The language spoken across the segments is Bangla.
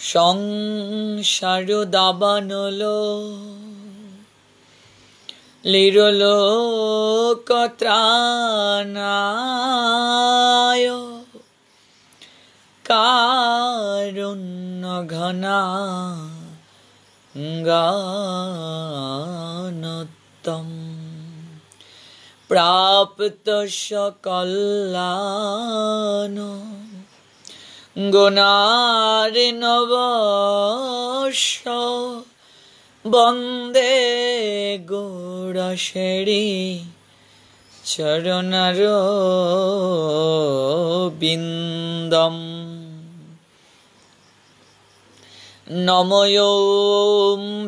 সংসার দাবানলো লিরলোক ত্রাণায় কারুণ্য ঘনা গানোত্তম প্রাপ্ত সকল্যাণ গুণারে নবশ বন্দে গৌরশেরি চরণার বিন্দম নমো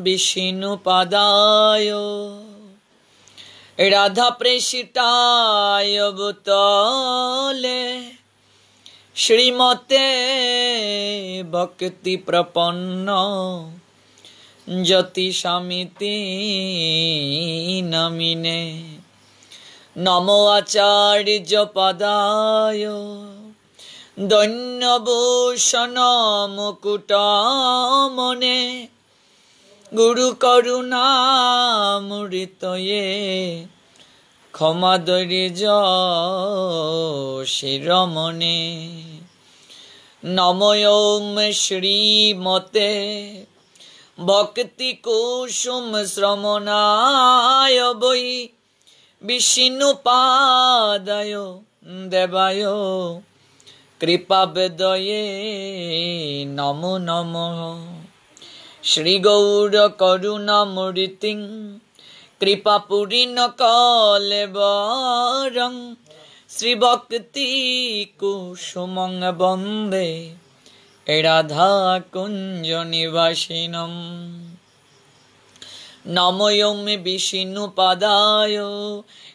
বিষ্ণুপাদায় রাধা প্রেষিতায় ভূতলে শ্রীমতে ভক্তি প্রপন্ন যতি সামিতি নমিনে নমো আচার্য পদায় দৈন্যভূষণ মুকুট মনে গুরু করুণামৃতয়ে ক্ষমা দৈর্য শিরমণে নমো শ্রীমতে ভক্তি কুসুম শ্রমণায় বৈ বিষ্ণুপাদায় দেবায় কৃপাবেদয়ে নমো নমঃ শ্রী গৌর করুণামূর্তিং কৃপাপূর্ণ কলেবরং শ্রী ভক্তি কুসুমং বন্দে রাধা কুঞ্জ নিবাসিনম নমো বিষ্ণুপাদায়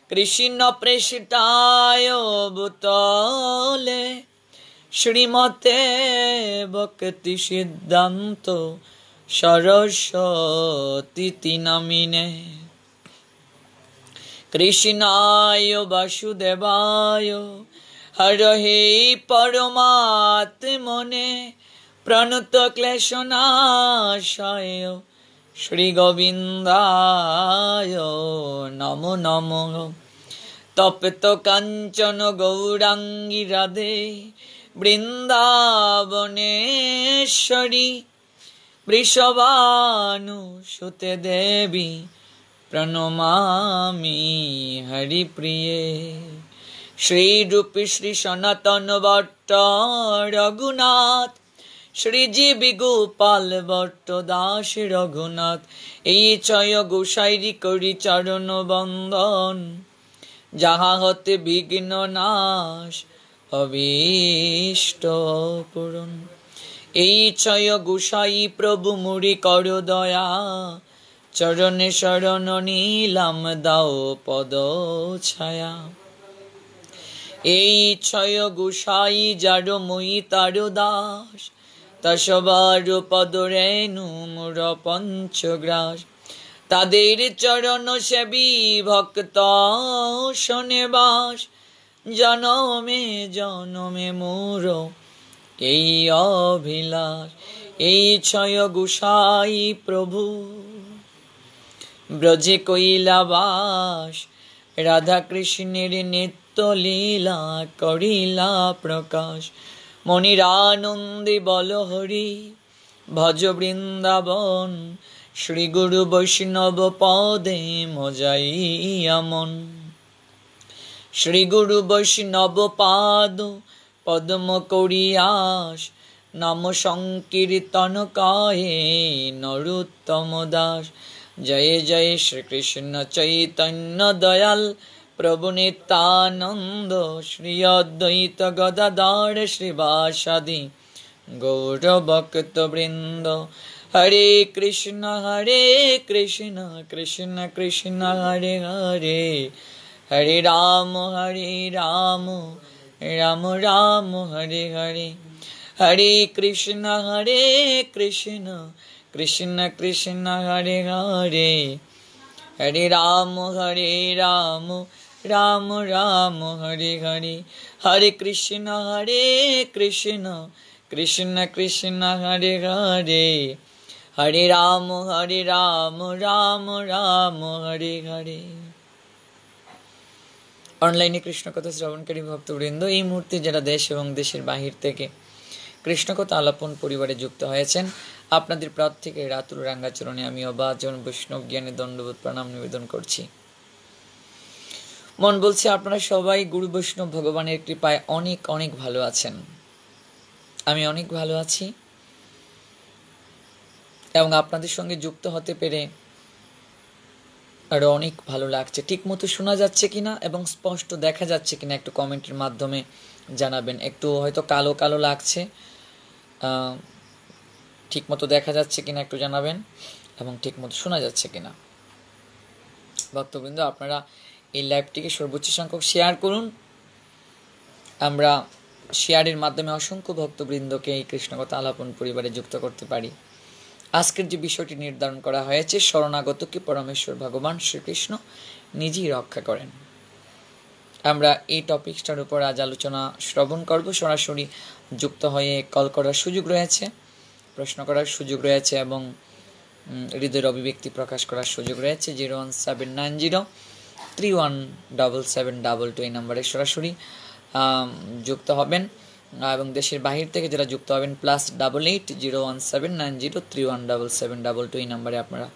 কৃষ্ণ প্রেষিতায় ভূতলে শ্রীমতে ভক্তি সিদ্ধান্ত সরস্বতী নামিনে কৃষ্ণায় বাসুদেবায় হরহে পরমাত্মনে প্রণত ক্লেশনাশায় শ্রী গোবিন্দায় নমো নমঃ তপ্ত কাঞ্চন গৌরাঙ্গী রাধে বৃন্দাবনেশ্বরী বৃষভানুসুতে দেবী প্রণমামি হরিপ্রিয়ে শ্রীরূপী শ্রী সনাতন ভট্ট রঘুনাথ শ্রীজীবী গোপাল ভট্ট দাস রঘুনাথ এই ছয় গোসাইরি করি চরণ বন্দন যাহা হতে বিঘ্ন নাশ অভীষ্ট পূরণ এই ছয় গোসাই প্রভু মুড়ি কর দয়া চরণে শরণ নীলাম দাও পদ ছায়া এই ছয় গোসাই যার মই তার দাস তা সবার পদ রেণু মোর পঞ্চগ্রাস তাদের চরণ সেবী ভক্ত শোনে বাস জনমে জনমে মোর এই অভিলাষ এই ছয় গোসাই প্রভু ব্রজে কৈলাবাস রাধা কৃষ্ণের নিত্য লীলা করিলা প্রকাশ মনির আনন্দে বল হরি ভজ বৃন্দাবন শ্রী গুরু বৈষ্ণব পদে মজাইয়া মন শ্রী গুরু বৈষ্ণব পাদ পদ্ম করিয়াস নাম সংকীর্তন কহে নরোত্তম দাস জয় জয় শ্রীকৃষ্ণ চৈতন্য দয়াল প্রভু নিত্যানন্দ শ্রী অদ্বৈত গদাধর শ্রীবাসাদি গৌর ভক্ত বৃন্দ হরে কৃষ্ণ কৃষ্ণ কৃষ্ণ হরে হরে হরে রাম রাম রাম হরে হরে হরে কৃষ্ণ কৃষ্ণ কৃষ্ণ হরে হরে হরে রাম রাম রাম হরে হরে হরে কৃষ্ণ কৃষ্ণ কৃষ্ণ কৃষ্ণ হরে হরে, হরে রাম রাম রাম হরে হরে। অনলাইনে কৃষ্ণ কথা শ্রবণকারী ভক্তবৃন্দ, এই মুহূর্তে যারা দেশ এবং দেশের বাহির থেকে কৃষ্ণকথা আলাপন পরিবারে যুক্ত হয়েছেন, আপনাদের প্রত্যেকের রাতুল রাঙ্গাচরণে আমি অবাজন বৈষ্ণব জ্ঞানে দণ্ডবোধ প্রণাম নিবেদন করছি। মন বলছে আপনারা সবাই গুরু বৈষ্ণব ভগবানের কৃপায় অনেক অনেক ভালো আছেন। আমি অনেক ভালো আছি এবং আপনাদের সঙ্গে যুক্ত হতে পেরে আরো অনেক ভালো লাগছে। ঠিক মতো শোনা যাচ্ছে কিনা এবং স্পষ্ট দেখা যাচ্ছে কিনা একটু কমেন্টের মাধ্যমে জানাবেন। একটু হয়তো কালো কালো লাগছে, ঠিক মতো দেখা যাচ্ছে কিনা একটু জানাবেন এবং ঠিক মতো শোনা যাচ্ছে কিনা। ভক্তবৃন্দ, আপনারা এই লাইভটিকে সর্বোচ্চ সংখ্যক শেয়ার করুন। আমরা শেয়ারের মাধ্যমে অসংখ্য ভক্তবৃন্দকে এই কৃষ্ণকথা আলাপন পরিবারে যুক্ত করতে পারি। আজকের যে বিষয়টি নির্ধারণ করা হয়েছে, শরণাগতকে পরমেশ্বর ভগবান শ্রীকৃষ্ণ নিজেই রক্ষা করেন। আমরা এই টপিকটার উপর আজ আলোচনা শ্রবণ করব। সরাসরি যুক্ত হয়ে কল করার সুযোগ রয়েছে, প্রশ্ন করার সুযোগ রয়েছে এবং হৃদয়ের অভিব্যক্তি প্রকাশ করার সুযোগ রয়েছে। 01790317722 এই নাম্বারে সরাসরি যুক্ত হবেন এবং দেশের বাহির থেকে যারা যুক্ত হবেন +88017903177722 এই নাম্বারে আপনারা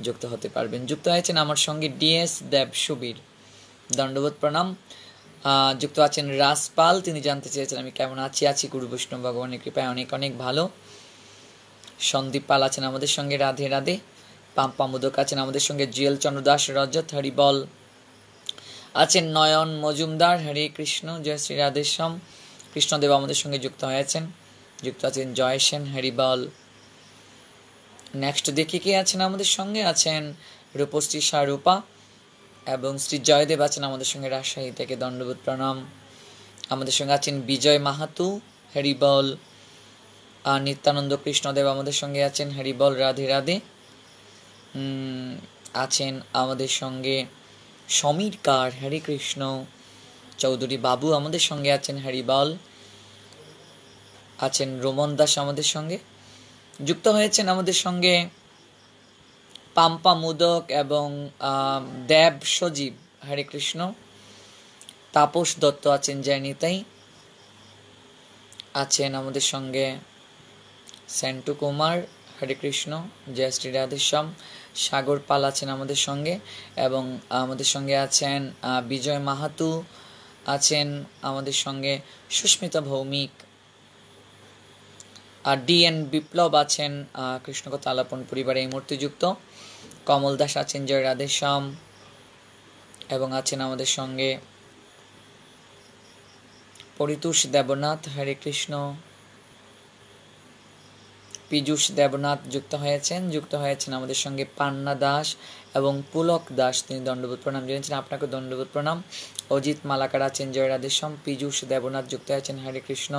যুক্ত হতে পারবেন। যুক্ত হয়েছেন আমার সঙ্গে ডিএস দেব সুবীর, দণ্ডবোধ প্রণাম। যুক্ত আছেন রাজপাল, তিনি জানতে চেয়েছেন আমি কেমন আছি। আছি গুরু বৈষ্ণব ভগবানের কৃপায় অনেক অনেক ভালো। সন্দীপ পাল আছেন আমাদের সঙ্গে, রাধে রাধে। পাম্পা মুদক আছেন আমাদের সঙ্গে, জিএল চন্দ্র দাস, রজত হরিবল আছেন, নয়ন মজুমদার, হরে কৃষ্ণ, জয় শ্রী রাধেশ্যাম। কৃষ্ণদেব আমাদের সঙ্গে যুক্ত হয়েছেন। যুক্ত আছেন জয় সেন, হরিবল। নেক্সট দেখি কে আছেন আমাদের সঙ্গে, আছেন রূপশ্রী শাহরূপা এবং শ্রী জয়দেব আছেন আমাদের সঙ্গে রাজশাহী থেকে, দণ্ডবোধ প্রণাম। আমাদের সঙ্গে আছেন বিজয় মাহাতু, হরিবল। আর নিত্যানন্দ কৃষ্ণদেব আমাদের সঙ্গে আছেন, হরিবল, রাধে রাধে। আছেন আমাদের সঙ্গে সমীর কার, হরে কৃষ্ণ। চৌধুরী বাবু আমাদের সঙ্গে আছেন, হরিবল। আছেন রোমন দাস আমাদের সঙ্গে যুক্ত হয়েছেন। আমাদের সঙ্গে পাম্পা মুদক এবং দেব সজীব, হরে কৃষ্ণ। তাপস দত্ত আছেন, জয় নিতাই। আছেন আমাদের সঙ্গে সেন্টু কুমার, হরে কৃষ্ণ, জয় শ্রী রাধেশ্যাম। সাগর পাল আছেন আমাদের সঙ্গে এবং আমাদের সঙ্গে আছেন বিজয় মাহাতু, আছেন আমাদের সঙ্গে সুস্মিতা ভৌমিক, আর ডিএন বিপ্লব আছেন কৃষ্ণকথা আলাপন পরিবারে এই মুহূর্তে যুক্ত। কমল দাস আছেন, জয় রাধেশ্যাম। এবং আছেন আমাদের সঙ্গে পরিতোষ দেবনাথ, হরে কৃষ্ণ। পীযূষ দেবনাথ যুক্ত হয়েছেন আমাদের সঙ্গে পান্না দাস এবং পুলক দাস, তিনি দণ্ডবোধ প্রণাম জানিয়েছেন, আপনাকে দণ্ডবোধ প্রণাম। অজিত মালাকার আছেন, জয় রাধেশ্যাম। পীযূষ দেবনাথ যুক্ত হয়েছেন, হরে কৃষ্ণ।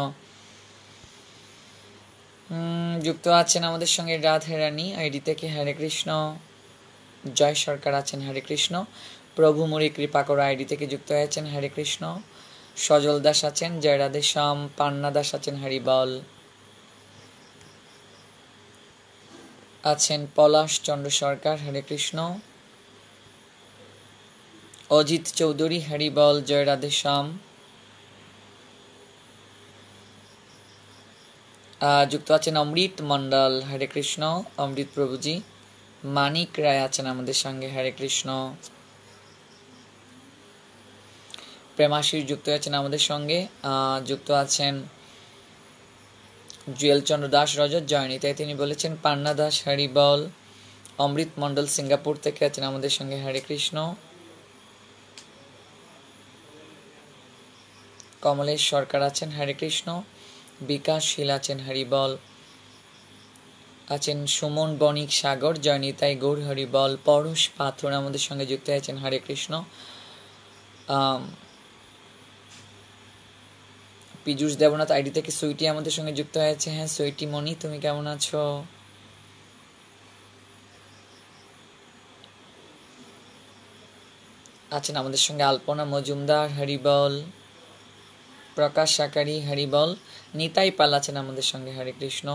যুক্ত আছেন আমাদের সঙ্গে রাধে রানী আইডি থেকে, হরে কৃষ্ণ। জয় সরকার আছেন, হরে কৃষ্ণ। প্রভু মুড়ি কৃপা করো আইডি থেকে যুক্ত হয়েছেন, হরে কৃষ্ণ। সজল দাস আছেন, জয় রাধেশ্যাম। পান্না দাস আছেন, হরিবল। আছেন পলাশ চন্দ্র সরকার, হরে কৃষ্ণ। অজিত চৌধুরী, হরিবল, জয় রাধেশ্যাম। যুক্ত আছেন অমৃত মন্ডল, হরে কৃষ্ণ, অমৃত প্রভুজি। মানিক রায় আছেন আমাদের সঙ্গে, হরে কৃষ্ণ। প্রেমাশিস যুক্ত আছেন আমাদের সঙ্গে। যুক্ত আছেন জুয়েল চন্দ্র দাস, রজত, জয়নিতাই, তিনি বলেছেন পান্না দাস, হরিবল। অমৃত মন্ডল সিঙ্গাপুর থেকে আছেন আমাদের সঙ্গে, হরে কৃষ্ণ। কমলেশ সরকার আছেন, হরে কৃষ্ণ। বিকাশশীল আছেন, হরিবল। আছেন সুমন বণিক সাগর, জয়নিতাই, গৌর, হরিবল। পরশ পাথর আমাদের সঙ্গে যুক্ত আছেন, হরে কৃষ্ণ। পীযূষ দেবনাথ আইডি থেকে সুইটি আমাদের সঙ্গে যুক্ত হয়েছে। হ্যাঁ সুইটি মনি, তুমি কেমন আছো? আছেন আমাদের সঙ্গে আলপনা মজুমদার, হরিবল। প্রকাশ সাকারি হরিবল। নিতাই পাল আছেন আমাদের সঙ্গে, হরে কৃষ্ণ।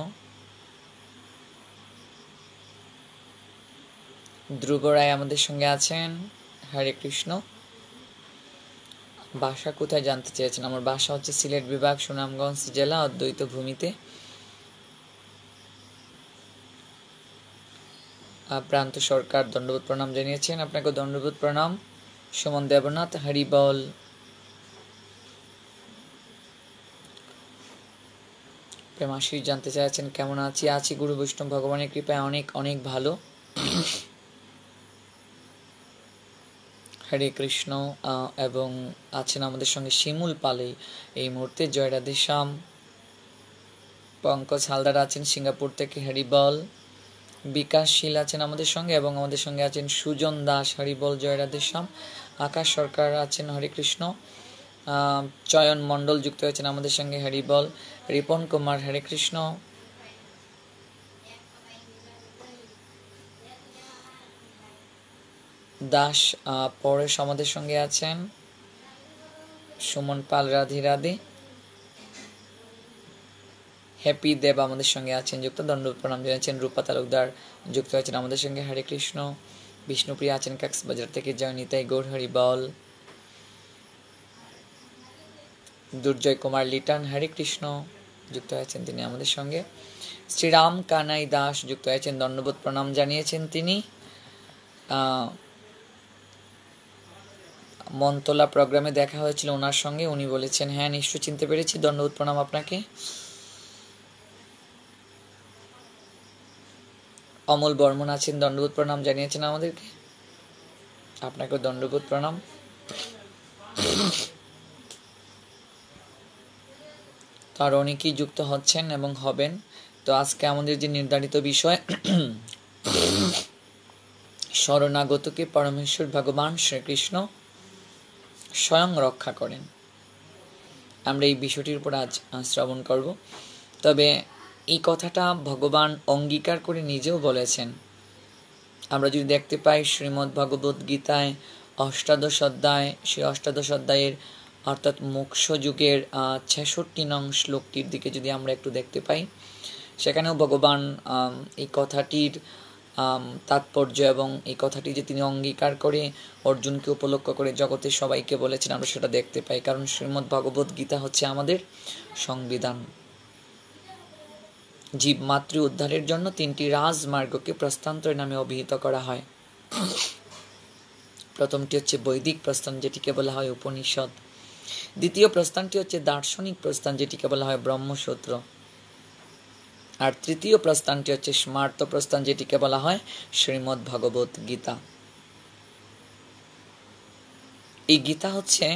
ধ্রুব রায় আমাদের সঙ্গে আছেন, হরে কৃষ্ণ। বাসা কোথায় জানতে চেয়েছেন? আমার বাসা হচ্ছে সিলেট বিভাগ, সুনামগঞ্জ জেলা, অদ্বৈত ভূমিতে। প্রান্ত সরকার দণ্ডবোধ প্রণাম জানিয়েছেন, আপনাকে দণ্ডবোধ প্রণাম। সুমন দেবনাথ হরিবল। প্রেমাশিস জানতে চাইছেন কেমন আছি গুরু বৈষ্ণব ভগবানের কৃপায় অনেক অনেক ভালো, হরে কৃষ্ণ। এবং আছেন আমাদের সঙ্গে শিমুল পালে এই মুহূর্তে, জয় রাধে শ্যাম। পঙ্কজ হালদার আছেন সিঙ্গাপুর থেকে, হরিবল। বিকাশশীল আছেন আমাদের সঙ্গে, এবং আমাদের সঙ্গে আছেন সুজন দাস, হরিবল, জয় রাধে শ্যাম। আকাশ সরকার আছেন, হরে কৃষ্ণ। চয়ন মণ্ডল যুক্ত হয়েছেন আমাদের সঙ্গে, হরিবল। রিপন কুমার, হরে কৃষ্ণ। দাস পরেশ আমাদের সঙ্গে আছেন, সুমন পাল, রাধে রাধে। হ্যাপি দেব আমাদের সঙ্গে আছেন যুক্ত, দণ্ডবোধ প্রণাম জানিয়েছেন। রূপা তালুকদার যুক্ত হয়েছেন আমাদের সঙ্গে, হরে কৃষ্ণ। বিষ্ণুপ্রিয়া আছেন কক্সবাজার থেকে, জয় নিতাই গৌর, হরিবল। দুর্জয় কুমার লিটন, হরে কৃষ্ণ, যুক্ত হয়েছেন তিনি আমাদের সঙ্গে। শ্রীরাম কানাই দাস যুক্ত হয়েছেন, দণ্ডবোধ প্রণাম জানিয়েছেন তিনি। মনতলা প্রোগ্রামে দেখা হয়েছিল ওনার সঙ্গে, উনি বলেছেন হ্যাঁ নিশ্চয় চিনতে পেরেছি, দণ্ডবোধ প্রণাম আপনাকে। অমল বর্মন আছেন, দণ্ডবোধ প্রণাম জানিয়েছেন আমাদেরকে, আপনাকে দণ্ডবোধ প্রণাম। তার অনেকেই যুক্ত হচ্ছেন এবং হবেন। তো আজকে আমাদের যে নির্ধারিত বিষয়, শরণাগতকে পরমেশ্বর ভগবান শ্রীকৃষ্ণ স্বয়ং রক্ষা করেন, আমরা এই বিষয়টির উপর আজ শ্রবণ করব। তবে এই কথাটা ভগবান অঙ্গীকার করে নিজেও বলেছেন। আমরা যদি দেখতে পাই শ্রীমদ্ ভগবদ্ গীতায় অষ্টাদশ অধ্যায়, সেই অষ্টাদশ অধ্যায়ের অর্থাৎ মোক্ষ যুগের 66 নং শ্লোকটির দিকে যদি আমরা একটু দেখতে পাই, সেখানেও ভগবান এই কথাটির তাৎপর্য এবং এই কথাটি যে তিনি অঙ্গীকার করে অর্জুনকে উপলক্ষ করে জগতের সবাইকে বলেছেন, আমরা সেটা দেখতে পাই। কারণ শ্রীমদ্ ভগবদ্ গীতা হচ্ছে আমাদের সংবিধান। জীব মাতৃ উদ্ধারের জন্য 3টি রাজমার্গকে প্রস্থান্তর নামে অভিহিত করা হয়। প্রথমটি হচ্ছে বৈদিক প্রস্থান, যেটিকে বলা হয় উপনিষদ। দ্বিতীয় প্রস্থানটি হচ্ছে দার্শনিক প্রস্থান, যেটিকে বলা হয় ব্রহ্মসূত্র। আর তৃতীয় প্রস্থানটি হচ্ছে স্মার্ত প্রস্থান, যেটিকে বলা হয় শ্রীমদ্ ভগবদ্ গীতা। এই গীতা হচ্ছে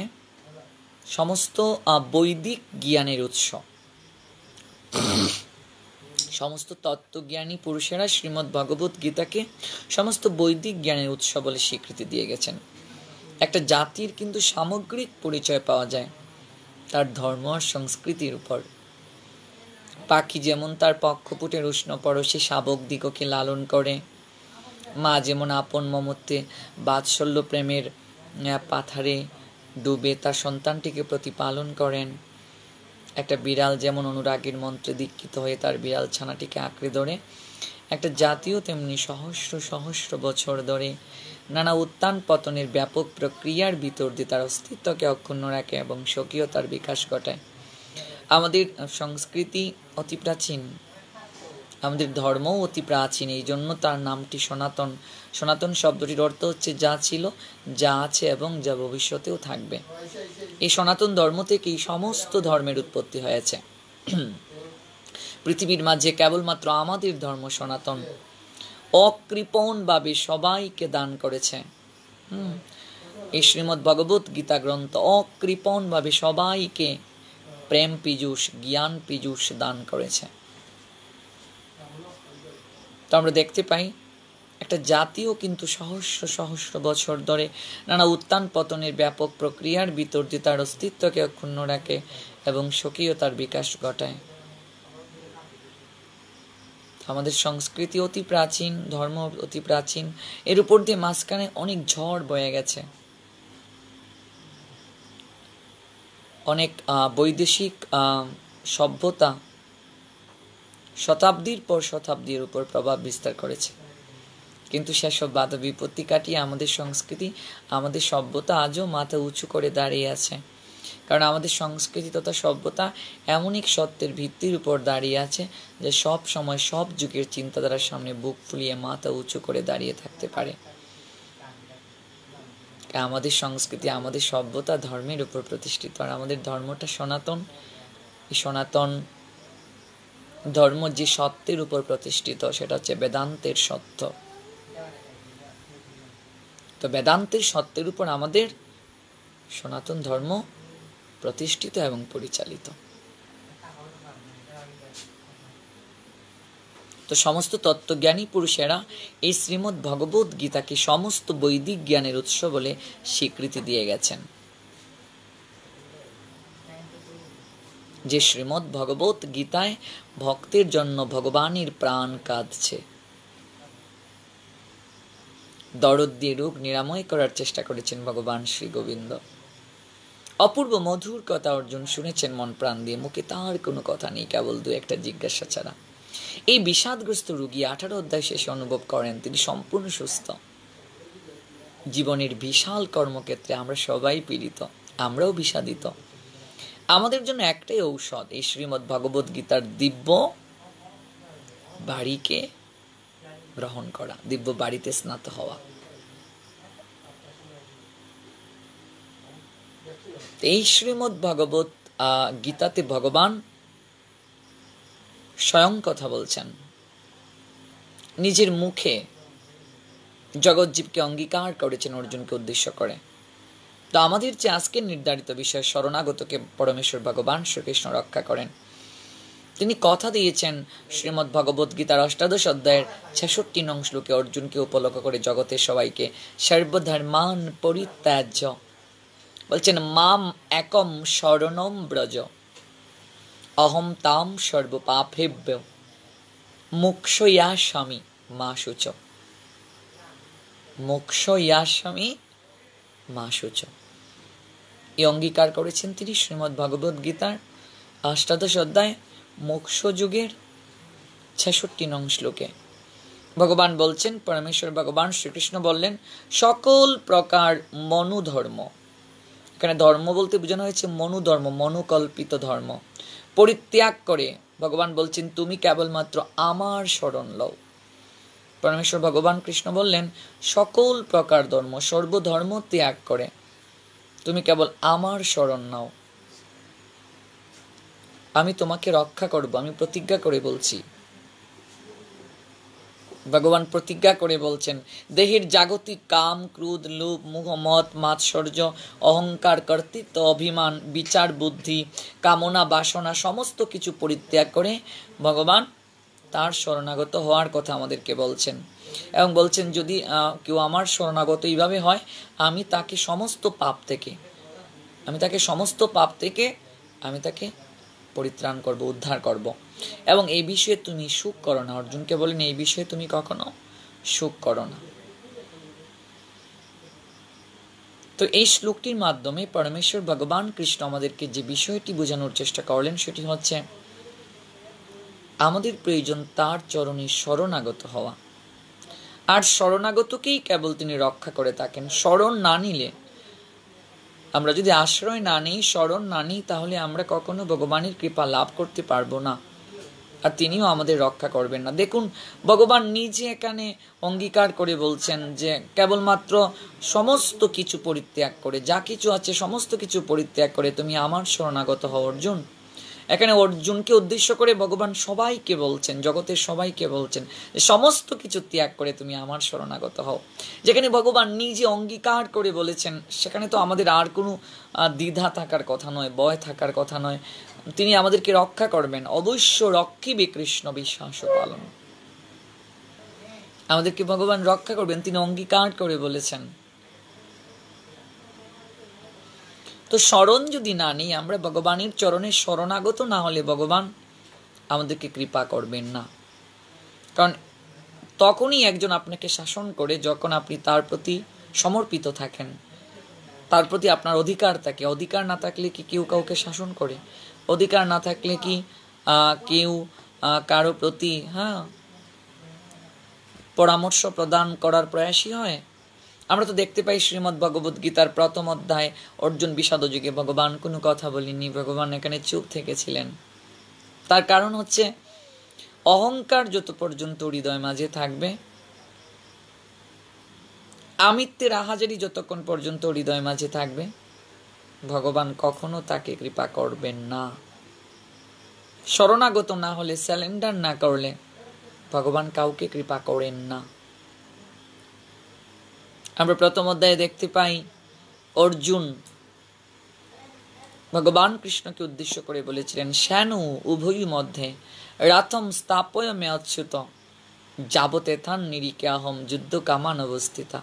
সমস্ত বৈদিক জ্ঞানের উৎস। সমস্ত তত্ত্বজ্ঞানী পুরুষেরা শ্রীমদ্ ভগবদ্ গীতাকে সমস্ত বৈদিক জ্ঞানের উৎস বলে স্বীকৃতি দিয়ে গেছেন। একটা জাতির কিন্তু সামগ্রিক পরিচয় পাওয়া যায় তার ধর্ম আর সংস্কৃতির উপর। পাখি যেমন তার পক্ষপুটের উষ্ণ পরশে শাবক দিগকে লালন করে, মা যেমন আপন মমত্বে বাৎসল্য প্রেমের পাথারে ডুবে তার সন্তানটিকে প্রতিপালন করেন, একটা বিড়াল যেমন অনুরাগের মন্ত্রে দীক্ষিত হয়ে তার বিড়াল ছানাটিকে আঁকড়ে ধরে, একটা জাতিও তেমনি সহস্র সহস্র বছর ধরে নানা উত্থান পতনের ব্যাপক প্রক্রিয়ার ভিতর দিয়ে তার অস্তিত্বকে অক্ষুণ্ণ রাখে এবং স্বকীয়তার বিকাশ ঘটায়। আমাদের সংস্কৃতি অতি প্রাচীন, আমাদের ধর্মও অতি প্রাচীন, এই জন্য তার নামটি সনাতন। সনাতন শব্দটির অর্থ হচ্ছে যা ছিল, যা আছে এবং যা ভবিষ্যতেও থাকবে। এই সনাতন ধর্ম থেকেই সমস্ত ধর্মের উৎপত্তি হয়েছে। পৃথিবীর মাঝে কেবলমাত্র আমাদের ধর্ম সনাতন অকৃপণ ভাবে সবাইকে দান করেছে। এই শ্রীমদ্ ভগবদ্ গীতা গ্রন্থ অকৃপণ ভাবে সবাইকে প্রেম পীযূষ, জ্ঞান পীযূষ দান করেছে। তো আমরা দেখতে পাই একটা জাতিও কিন্তু সহস্র সহস্র বছর ধরে নানা উত্থান পতনের ব্যাপক প্রক্রিয়ার ভিতর দিয়ে তার অস্তিত্বকে অক্ষুণ্ণ রাখে এবং স্বকীয়তার বিকাশ ঘটায়। আমাদের সংস্কৃতি অতি প্রাচীন, ধর্ম অতি প্রাচীন, এর উপর দিয়ে মাঝখানে অনেক ঝড় বয়ে গেছে। অনেক বৈদেশিক সভ্যতা শতাব্দীর পর শতাব্দীর উপর প্রভাব বিস্তার করেছে, কিন্তু সেসব বাধা বিপত্তি কাটিয়ে আমাদের সংস্কৃতি, আমাদের সভ্যতা আজও মাথা উঁচু করে দাঁড়িয়ে আছে। কারণ আমাদের সংস্কৃতি তথা সভ্যতা এমন এক সত্যের ভিত্তির উপর দাঁড়িয়ে আছে যে সব সময় সব যুগের চিন্তাধারার সামনে বুক ফুলিয়ে মাথা উঁচু করে দাঁড়িয়ে থাকতে পারে। আমাদের সংস্কৃতি, আমাদের সভ্যতা ধর্মের উপর প্রতিষ্ঠিত, আর আমাদের ধর্মটা সনাতন। এই সনাতন ধর্ম যে সত্যের উপর প্রতিষ্ঠিত সেটা হচ্ছে বেদান্তের সত্য। তো বেদান্তের সত্যের উপর আমাদের সনাতন ধর্ম প্রতিষ্ঠিত এবং পরিচালিত। তো সমস্ত তত্ত্বজ্ঞানী পুরুষেরা এই শ্রীমদ্ ভগবত গীতাকে সমস্ত বৈদিক জ্ঞানের উৎস বলে স্বীকৃতি দিয়ে গেছেন। যে শ্রীমদ্ ভগবত গীতায় ভক্তের জন্য ভগবানের প্রাণ কাঁদছে, দরদ দিয়ে রোগ নিরাময় করার চেষ্টা করেছেন ভগবান শ্রী গোবিন্দ। অপূর্ব মধুর কথা অর্জুন শুনেছেন মন প্রাণ দিয়ে, মুখে তার কোনো কথা নেই, কেবল দু একটা জিজ্ঞাসা ছাড়া। এই বিষাদগ্রস্ত রোগী 18 অধ্যায় শেষে অনুভব করেন তিনি সম্পূর্ণ সুস্থ। জীবনের বিশাল কর্মক্ষেত্রে আমরা সবাই পীড়িত, আমরাও বিষাদিত। আমাদের জন্য একটাই ঔষধ, এই শ্রীমদ্ ভগবত গীতার দিব্য বাড়িকে গ্রহণ করা, দিব্য বাড়িতে স্নাত হওয়া। এই শ্রীমদ্ ভগবত গীতাতে ভগবান স্বয়ং কথা বলছেন, নিজের মুখে জগৎজীবকে অঙ্গীকার করেছেন অর্জুনকে উদ্দেশ্য করে। তো আমাদের যে আজকের নির্ধারিত বিষয়, শরণাগতকে পরমেশ্বর ভগবান শ্রীকৃষ্ণ রক্ষা করেন। তিনি কথা দিয়েছেন শ্রীমদ্ ভগবত গীতার 18 অধ্যায়ের 66 নং শ্লোকে অর্জুনকে উপলক্ষ করে জগতের সবাইকে সর্বধর্মান পরিত্যাজ্য বলছেন, মাম একম শরণম ব্রজ অহম তাম সর্বপাপেভ্য মোক্ষয়াস্যামি মা শুচ। মোক্ষয়াস্যামি মা শুচ, এই অঙ্গীকার করেছেন তিনি শ্রীমদ্ ভগবত গীতার 18 অধ্যায় মোক্ষ যুগের 66 নং শ্লোকে। ভগবান বলছেন, পরমেশ্বর ভগবান শ্রীকৃষ্ণ বললেন, সকল প্রকার মনুধর্ম, এখানে ধর্ম বলতে বোঝানো হয়েছে মনুধর্ম, মনুকল্পিত ধর্ম পরিত্যাগ করে ভগবান বলছেন তুমি কেবলমাত্র আমার শরণ লও। পরমেশ্বর ভগবান কৃষ্ণ বললেন, সকল প্রকার ধর্ম, সর্বধর্ম ত্যাগ করে তুমি কেবল আমার শরণ নাও, আমি তোমাকে রক্ষা করব। আমি প্রতিজ্ঞা করে বলছি, ভগবান প্রতিজ্ঞা করে বলছেন, দেহের জাগতিক কাম, ক্রোধ, লোভ, মোহ, মদ, মাৎসর্য, অহংকার, কর্তৃত্ব, অভিমান, বিচার বুদ্ধি, কামনা, বাসনা সমস্ত কিছু পরিত্যাগ করে ভগবান তার শরণাগত হওয়ার কথা আমাদেরকে বলছেন। এবং বলছেন যদি কেউ আমার শরণাগত এইভাবে হয়, আমি তাকে সমস্ত পাপ থেকে আমি তাকে পরিত্রাণ করব, উদ্ধার করব। এবং এই বিষয়ে তুমি সুখ করো না। অর্জুনকে বলেন, এই বিষয়ে তুমি কখনো সুখ করো না। তো এই শ্লোকটির মাধ্যমে পরমেশ্বর ভগবান কৃষ্ণ আমাদেরকে যে বিষয়টি বোঝানোর চেষ্টা করলেন সেটি হচ্ছে আমাদের প্রয়োজন তার চরণে শরণাগত হওয়া। আর শরণাগতকেই কেবল তিনি রক্ষা করে থাকেন। শরণ না নিলে, আমরা যদি আশ্রয় না নিই, শরণ না নিই, তাহলে আমরা কখনো ভগবানের কৃপা লাভ করতে পারবো না, আর তিনিও আমাদের রক্ষা করবেন না। দেখুন, ভগবান নিজে এখানে অঙ্গীকার করে বলছেন যে কেবলমাত্র সমস্ত কিছু পরিত্যাগ করে, যা কিছু আছে সমস্ত কিছু পরিত্যাগ করে তুমি আমার শরণাগত হও অর্জুন। এখানে অর্জুনকে উদ্দেশ্য করে ভগবান সবাইকে বলছেন, জগতের সবাইকে বলছেন যে সমস্ত কিছু ত্যাগ করে তুমি আমার শরণাগত হও। যেখানে ভগবান নিজে অঙ্গীকার করে বলেছেন, সেখানে তো আমাদের আর কোনো দ্বিধা থাকার কথা নয়, ভয় থাকার কথা নয়। তিনি আমাদেরকে রক্ষা করবেন, অবশ্য রক্ষিবে কৃষ্ণ বিশ্বাস পালন। আমাদেরকে ভগবান রক্ষা করবেন, তিনি অঙ্গীকার করে বলেছেন। তো শরণ যদি না নিই, আমরা ভগবানের চরণে শরণাগত না হলে ভগবান আমাদেরকে কৃপা করবেন না। কারণ তখনই একজন আপনাকে শাসন করে যখন আপনি তার প্রতি সমর্পিত থাকেন, তার প্রতি আপনার অধিকার থাকে। অধিকার না থাকলে কি কেউ কাউকে শাসন করে? অধিকার না থাকলে কি কেউ কারো প্রতি পরামর্শ প্রদান করার প্রয়াসী হয়? আমরা তো দেখতে পাই শ্রীমদ্ ভগবদ গীতার প্রথম অধ্যায়, অর্জুন বিষাদ যুগে ভগবান কোনো কথা বলেননি, ভগবান এখানে চুপ থেকেছিলেন। তার কারণ হচ্ছে অহংকার যত পর্যন্ত হৃদয় মাঝে থাকবে, আমিত্বের আহাজারি যতক্ষণ পর্যন্ত হৃদয় মাঝে থাকবে, ভগবান কখনো তাকে কৃপা করবেন না। শরণাগত না হলে, স্যালেন্ডার না করলে ভগবান কাউকে কৃপা করেন না। আমরা প্রথম অধ্যায়ে দেখতে পাই অর্জুন ভগবান কৃষ্ণকে উদ্দেশ্য করে বলেছিলেন, শ্যানু উভয় মধ্যে রাথম স্থাপয় মে অচ্যুত যাবতে থান নিরিকে আহম যুদ্ধ কামান অবস্থিতা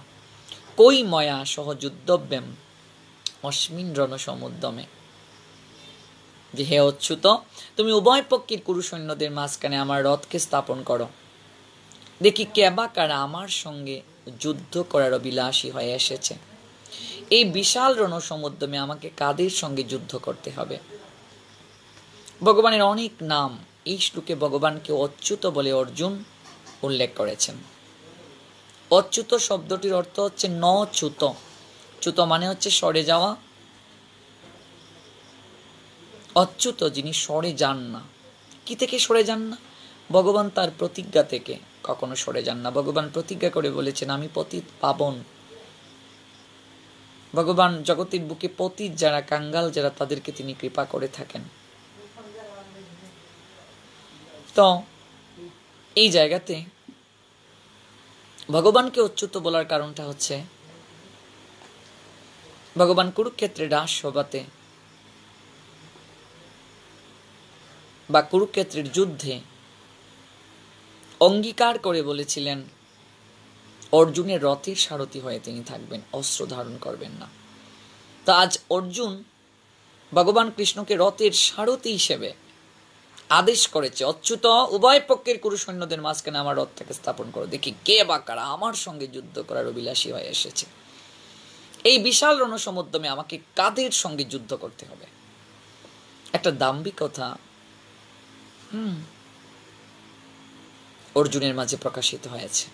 কই ময়া সহ যুদ্ধব্যম অস্মিন রণসমুদ্যমে। যে হে অচ্যুত, তুমি উভয় পক্ষের কুরু সৈন্যদের মাঝখানে আমার রথকে স্থাপন করো, দেখি কে বা কারা আমার সঙ্গে যুদ্ধ করার অভিলাষী হয়ে এসেছে। এই বিশাল রণসমুদ্যমে আমাকে কাদের সঙ্গে যুদ্ধ করতে হবে? ভগবানের অনেক নাম, এই শ্লোকে ভগবানকে অচ্যুত বলে অর্জুন উল্লেখ করেছেন। অচ্যুত শব্দটির অর্থ হচ্ছে ন চ্যুত। চ্যুত মানে হচ্ছে সরে যাওয়া। অচ্যুত যিনি সরে যান না। কি থেকে সরে যান না? ভগবান তার প্রতিজ্ঞা থেকে কখনো সরে যান না। ভগবান প্রতিজ্ঞা করে বলেছেন, আমি পতিত পাবন। ভগবান জগতের বুকে পতিত যারা, কাঙ্গাল যারা, তাদেরকে তিনি কৃপা করে থাকেন। তো এই জায়গাতে ভগবানকে অচ্যুত বলার কারণটা হচ্ছে, ভগবান কুরুক্ষেত্রে রাস সভাতে বা কুরুক্ষেত্রের যুদ্ধে অঙ্গীকার করে বলেছিলেন অর্জুনের রথের সারথি হয়ে তিনি থাকবেন, অস্ত্র ধারণ করবেন না। তা আজ অর্জুন ভগবান কৃষ্ণকে রথের সারথি হিসেবে আদেশ করেছে, অচ্যুত উভয় পক্ষের কুরু সৈন্যদের মাঝখানে আমার রথটাকে স্থাপন করো, দেখি কে বা কারা আমার সঙ্গে যুদ্ধ করার অভিলাষী হয়ে এসেছে। এই বিশাল রণসমুদ্যমে আমাকে কাদের সঙ্গে যুদ্ধ করতে হবে? একটা দাম্ভিকতা অর্জুনের মাঝে প্রকাশিত হয়েছে।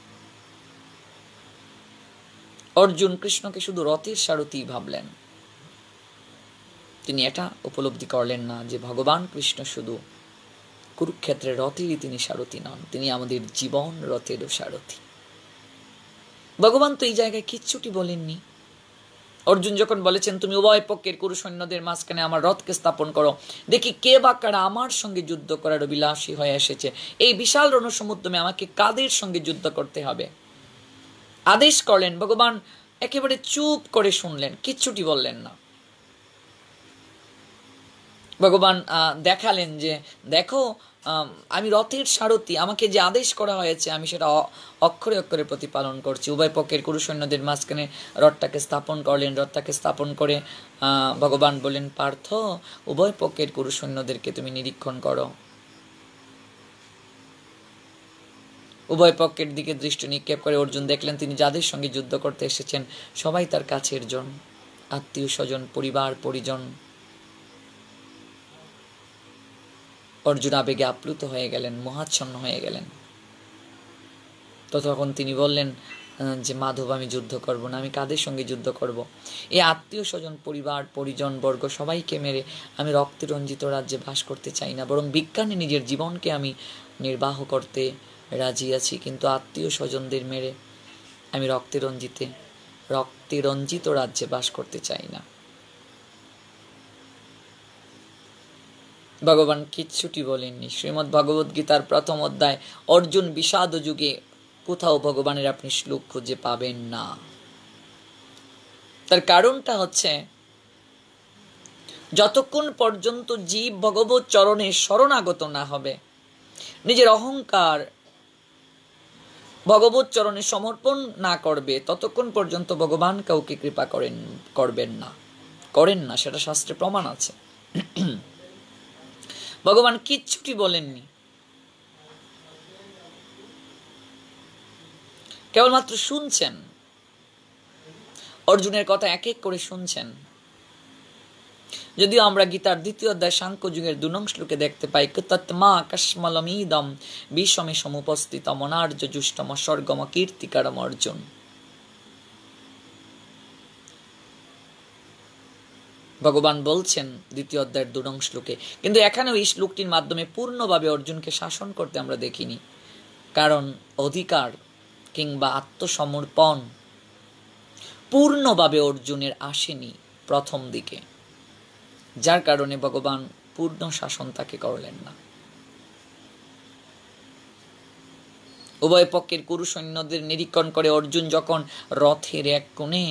অর্জুন কৃষ্ণকে শুধু রথের সারথি ভাবলেন। তিনি এটা উপলব্ধি করলেন না যে ভগবান কৃষ্ণ শুধু কুরুক্ষেত্রের রথেরই তিনি সারথি নন, তিনি আমাদের জীবন রথেরও সারথি। ভগবান তো এই জায়গায় কিচ্ছুটি বলেননি। অর্জুন যখন বলেছেন, তুমি উভয় পক্ষের কুরু সৈন্যদের মাঝখানে আমার রথকে স্থাপন করো, দেখি কে বা কারা আমার সঙ্গে যুদ্ধ করার অভিলাষী হয়ে এসেছে। এই বিশাল রণসমুদ্যমে আমাকে কাদের সঙ্গে যুদ্ধ করতে হবে আদেশ করলেন। ভগবান একেবারে চুপ করে শুনলেন, কিচ্ছুটি বললেন না। ভগবান দেখালেন যে দেখো, আমি রথের সারথি, আমাকে যে আদেশ করা হয়েছে আমি সেটা অক্ষরে অক্ষরে প্রতিপালন করছি। উভয় পক্ষের কুরু সৈন্যদের মাঝখানে রথটাকে স্থাপন করলেন। রথটাকে স্থাপন করে ভগবান বলেন, পার্থ, উভয় পক্ষের কুরু সৈন্যদেরকে তুমি নিরীক্ষণ করো। উভয় পক্ষের দিকে দৃষ্টি নিক্ষেপ করে অর্জুন দেখলেন তিনি যাদের সঙ্গে যুদ্ধ করতে এসেছেন সবাই তার কাছের জন, আত্মীয় স্বজন, পরিবার পরিজন। অর্জুন আবেগে আপ্লুত হয়ে গেলেন, মোহাচ্ছন্ন হয়ে গেলেন। তো তখন তিনি বললেন যে মাধব, আমি যুদ্ধ করব না। আমি কাদের সঙ্গে যুদ্ধ করব? এই আত্মীয় স্বজন, পরিবার পরিজন বর্গ সবাইকে মেরে আমি রক্তে রঞ্জিত রাজ্যে বাস করতে চাই না, বরং বিজ্ঞানে নিজের জীবনকে আমি নির্বাহ করতে রাজি আছি, কিন্তু আত্মীয় স্বজনদের মেরে আমি রক্তে রঞ্জিত রাজ্যে বাস করতে চাই না। ভগবান কিচ্ছুটি বলেননি। শ্রীমদ্ ভগবদ গীতার প্রথম অধ্যায় অর্জুন বিষাদ যুগে কোথাও ভগবানের আপনি শ্লোক খুঁজে পাবেন না। তার কারণটা হচ্ছে, যতক্ষণ পর্যন্ত জীব ভগবত চরণে শরণাগত না হবে, নিজের অহংকার ভগবত চরণে সমর্পণ না করবে, ততক্ষণ পর্যন্ত ভগবান কাউকে কৃপা করেন না। সেটা শাস্ত্রে প্রমাণ আছে। ভগবান কিচ্ছুটি বলেননি, কেবলমাত্র শুনছেন। অর্জুনের কথা এক এক করে শুনছেন। যদিও আমরা গীতার 2য় অধ্যায় সাংখ্য যুগের 2 নং শ্লোকে দেখতে পাই, তৎমা কস্মলমিদম বিষমে সমুপস্থিত মনার্য জুষ্টম স্বর্গম কীর্তিকারম অর্জুন। ভগবান বলছেন 2য় অধ্যায়ের 2 নং শ্লোকে, কিন্তু এখানেও এই শ্লোকটির মাধ্যমে পূর্ণভাবে অর্জুনকে শাসন করতে আমরা দেখিনি, কারণ অধিকার কিংবা আত্মসমর্পণ পূর্ণভাবে অর্জুনের আসেনি প্রথম দিকে, যার কারণে ভগবান পূর্ণ শাসন তাকে করলেন না। উভয় পক্ষের কুরু সৈন্যদের নিরীক্ষণ করে অর্জুন যখন রথের এক কোণে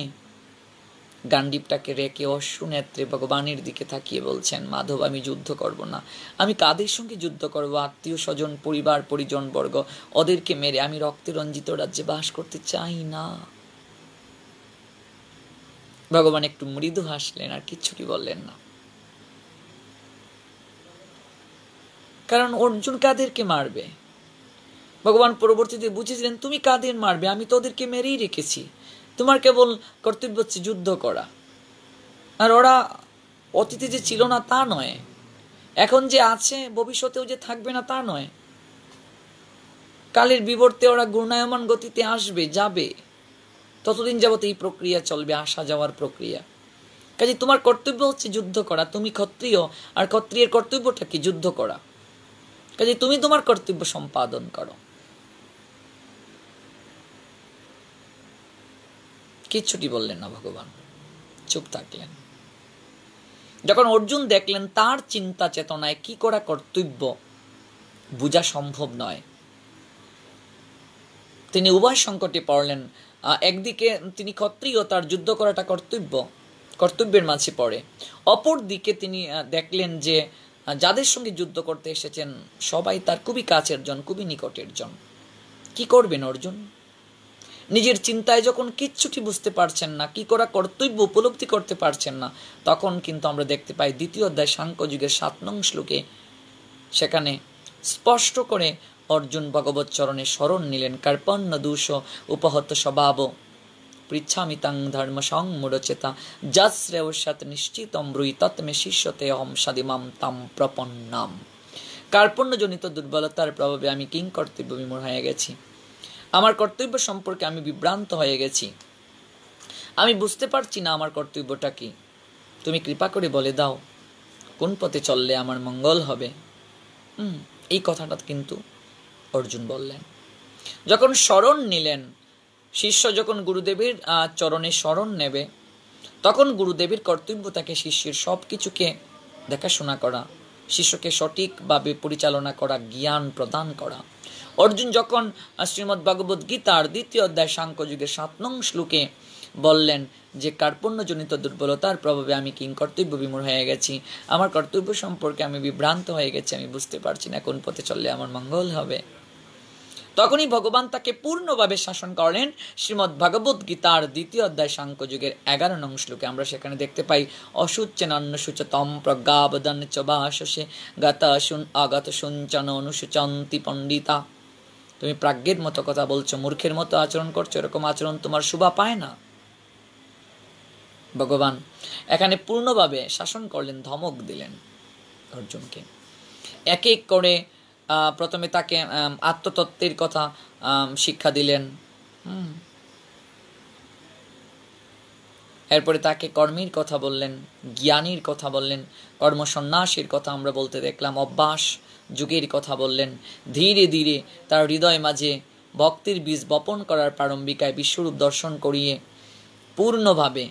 গান্ডীবটাকে রেখে অশ্রুনেত্রে ভগবানের দিকে তাকিয়ে বলছেন, মাধব, আমি যুদ্ধ করব না। আমি কাদের সঙ্গে যুদ্ধ করব? আত্মীয় স্বজন, পরিবার পরিজন বর্গ, ওদেরকে মেরে আমি রক্তে রঞ্জিত রাজ্যে বাস করতে চাই না। ভগবান একটু মৃদু হাসলেন, আর কিচ্ছুটি বললেন না। কারণ অর্জুন কাদেরকে মারবে? ভগবান পরবর্তীতে বুঝেছিলেন, তুমি কাদের মারবে? আমি তো ওদেরকে মেরেই রেখেছি। তোমার কেবল কর্তব্য হচ্ছে যুদ্ধ করা। আর ওরা অতীতে যে ছিল না তা নয়, এখন যে আছে ভবিষ্যতেও যে থাকবে না তা নয়। কালের বিবর্তে ওরা ঘূর্ণায়মান গতিতে আসবে, যাবে, ততদিন যাবত এই প্রক্রিয়া চলবে, আসা যাওয়ার প্রক্রিয়া। কাজে তোমার কর্তব্য হচ্ছে যুদ্ধ করা। তুমি ক্ষত্রিয়, আর ক্ষত্রিয়ের কর্তব্যটা কি? যুদ্ধ করা। কাজে তুমি তোমার কর্তব্য সম্পাদন করো। কিচ্ছুটি বললেন না ভগবান, চুপ থাকলেন। যখন অর্জুন দেখলেন তার চিন্তা চেতনায় কি করা কর্তব্য বোঝা সম্ভব নয়, তিনি উভয় সংকটে পড়লেন। একদিকে তিনি ক্ষত্রিয়, তার যুদ্ধ করাটা কর্তব্যের মাঝে পড়ে। অপর দিকে তিনি দেখলেন যে যাদের সঙ্গে যুদ্ধ করতে এসেছেন সবাই তার খুবই কাছের জন, খুবই নিকটের জন। কি করবেন অর্জুন? নিজের চিন্তায় যখন কিচ্ছুটি বুঝতে পারছেন না, কি করা কর্তব্য উপলব্ধি করতে পারছেন না, তখন কিন্তু আমরা দেখতে পাই 2য় অধ্যায় সাংখ্য যুগের 7 নং শ্লোকে সেখানে স্পষ্ট করে অর্জুন ভগবৎ চরণে শরণ নিলেন। কার্পণ্য দোষ উপহত স্বভাব পৃচ্ছামি তাং ধর্ম সংমূঢ়চেতা যশ্রেয়স্যাৎ নিশ্চিতম ব্রুই তৎমে শিষ্যতে অহম সাদিমাম তাম প্রপন্নাম। কার্পণ্যজনিত দুর্বলতার প্রভাবে আমি কিং কর্তব্য বিমূঢ় হয়ে গেছি। আমার কর্তব্য সম্পর্কে আমি বিভ্রান্ত হয়ে গেছি। আমি বুঝতে পারছি না আমার কর্তব্যটা কি। তুমি কৃপা করে বলে দাও কোন পথে চললে আমার মঙ্গল হবে। এই কথাটা কিন্তু অর্জুন বললেন। যখন শরণ নিলেন, শিষ্য যখন গুরুদেবের চরণে শরণ নেবে, তখন গুরুদেবের কর্তব্য তাকে শিষ্যের সব কিছুকে দেখাশোনা করা, শিষ্যকে সঠিকভাবে পরিচালনা করা, জ্ঞান প্রদান করা। অর্জুন যখন শ্রীমদ্ ভগবদ গীতার 2য় অধ্যায় সাংখ্য যুগের 7 নং শ্লোকে বললেন যে কার্পণ্যজনিত দুর্বলতার প্রভাবে আমি কিং কর্তব্য বিমূঢ় হয়ে গেছি, আমার কর্তব্য সম্পর্কে আমি বিভ্রান্ত হয়ে গেছি, আমি বুঝতে পারছি না কোন পথে চললে আমার মঙ্গল হবে, তখনই ভগবান তাকে পূর্ণভাবে শাসন করেন। শ্রীমদ্ ভগবদ গীতার 2য় অধ্যায় সাংখ্য যুগের 11 নং শ্লোকে আমরা সেখানে দেখতে পাই, অসুচ্চেনান্ন সুচতম প্রজ্ঞাবদন চ ভাষসে গত আগত শুঞ্চন অনুসুচন্তি পণ্ডিতা। তুমি প্রাজ্ঞের মতো কথা বলছো, মূর্খের মতো আচরণ করছো, এরকম আচরণ তোমার শোভা পায় না। ভগবান এখানে পূর্ণভাবে শাসন করলেন, ধমক দিলেন অর্জুনকে। এক এক করে প্রথমে তাকে আত্মতত্ত্বের কথা শিক্ষা দিলেন, এরপরে তাকে কর্মের কথা বললেন, জ্ঞানীর কথা বললেন, কর্মসন্ন্যাসের কথা আমরা বলতে দেখলাম, অভ্যাস যুগের কথা বললেন। ধীরে ধীরে তার হৃদয় মাঝে ভক্তির বীজ বপন করার প্রারম্ভিকায় বিশ্বরূপ দর্শন করিয়ে পূর্ণভাবে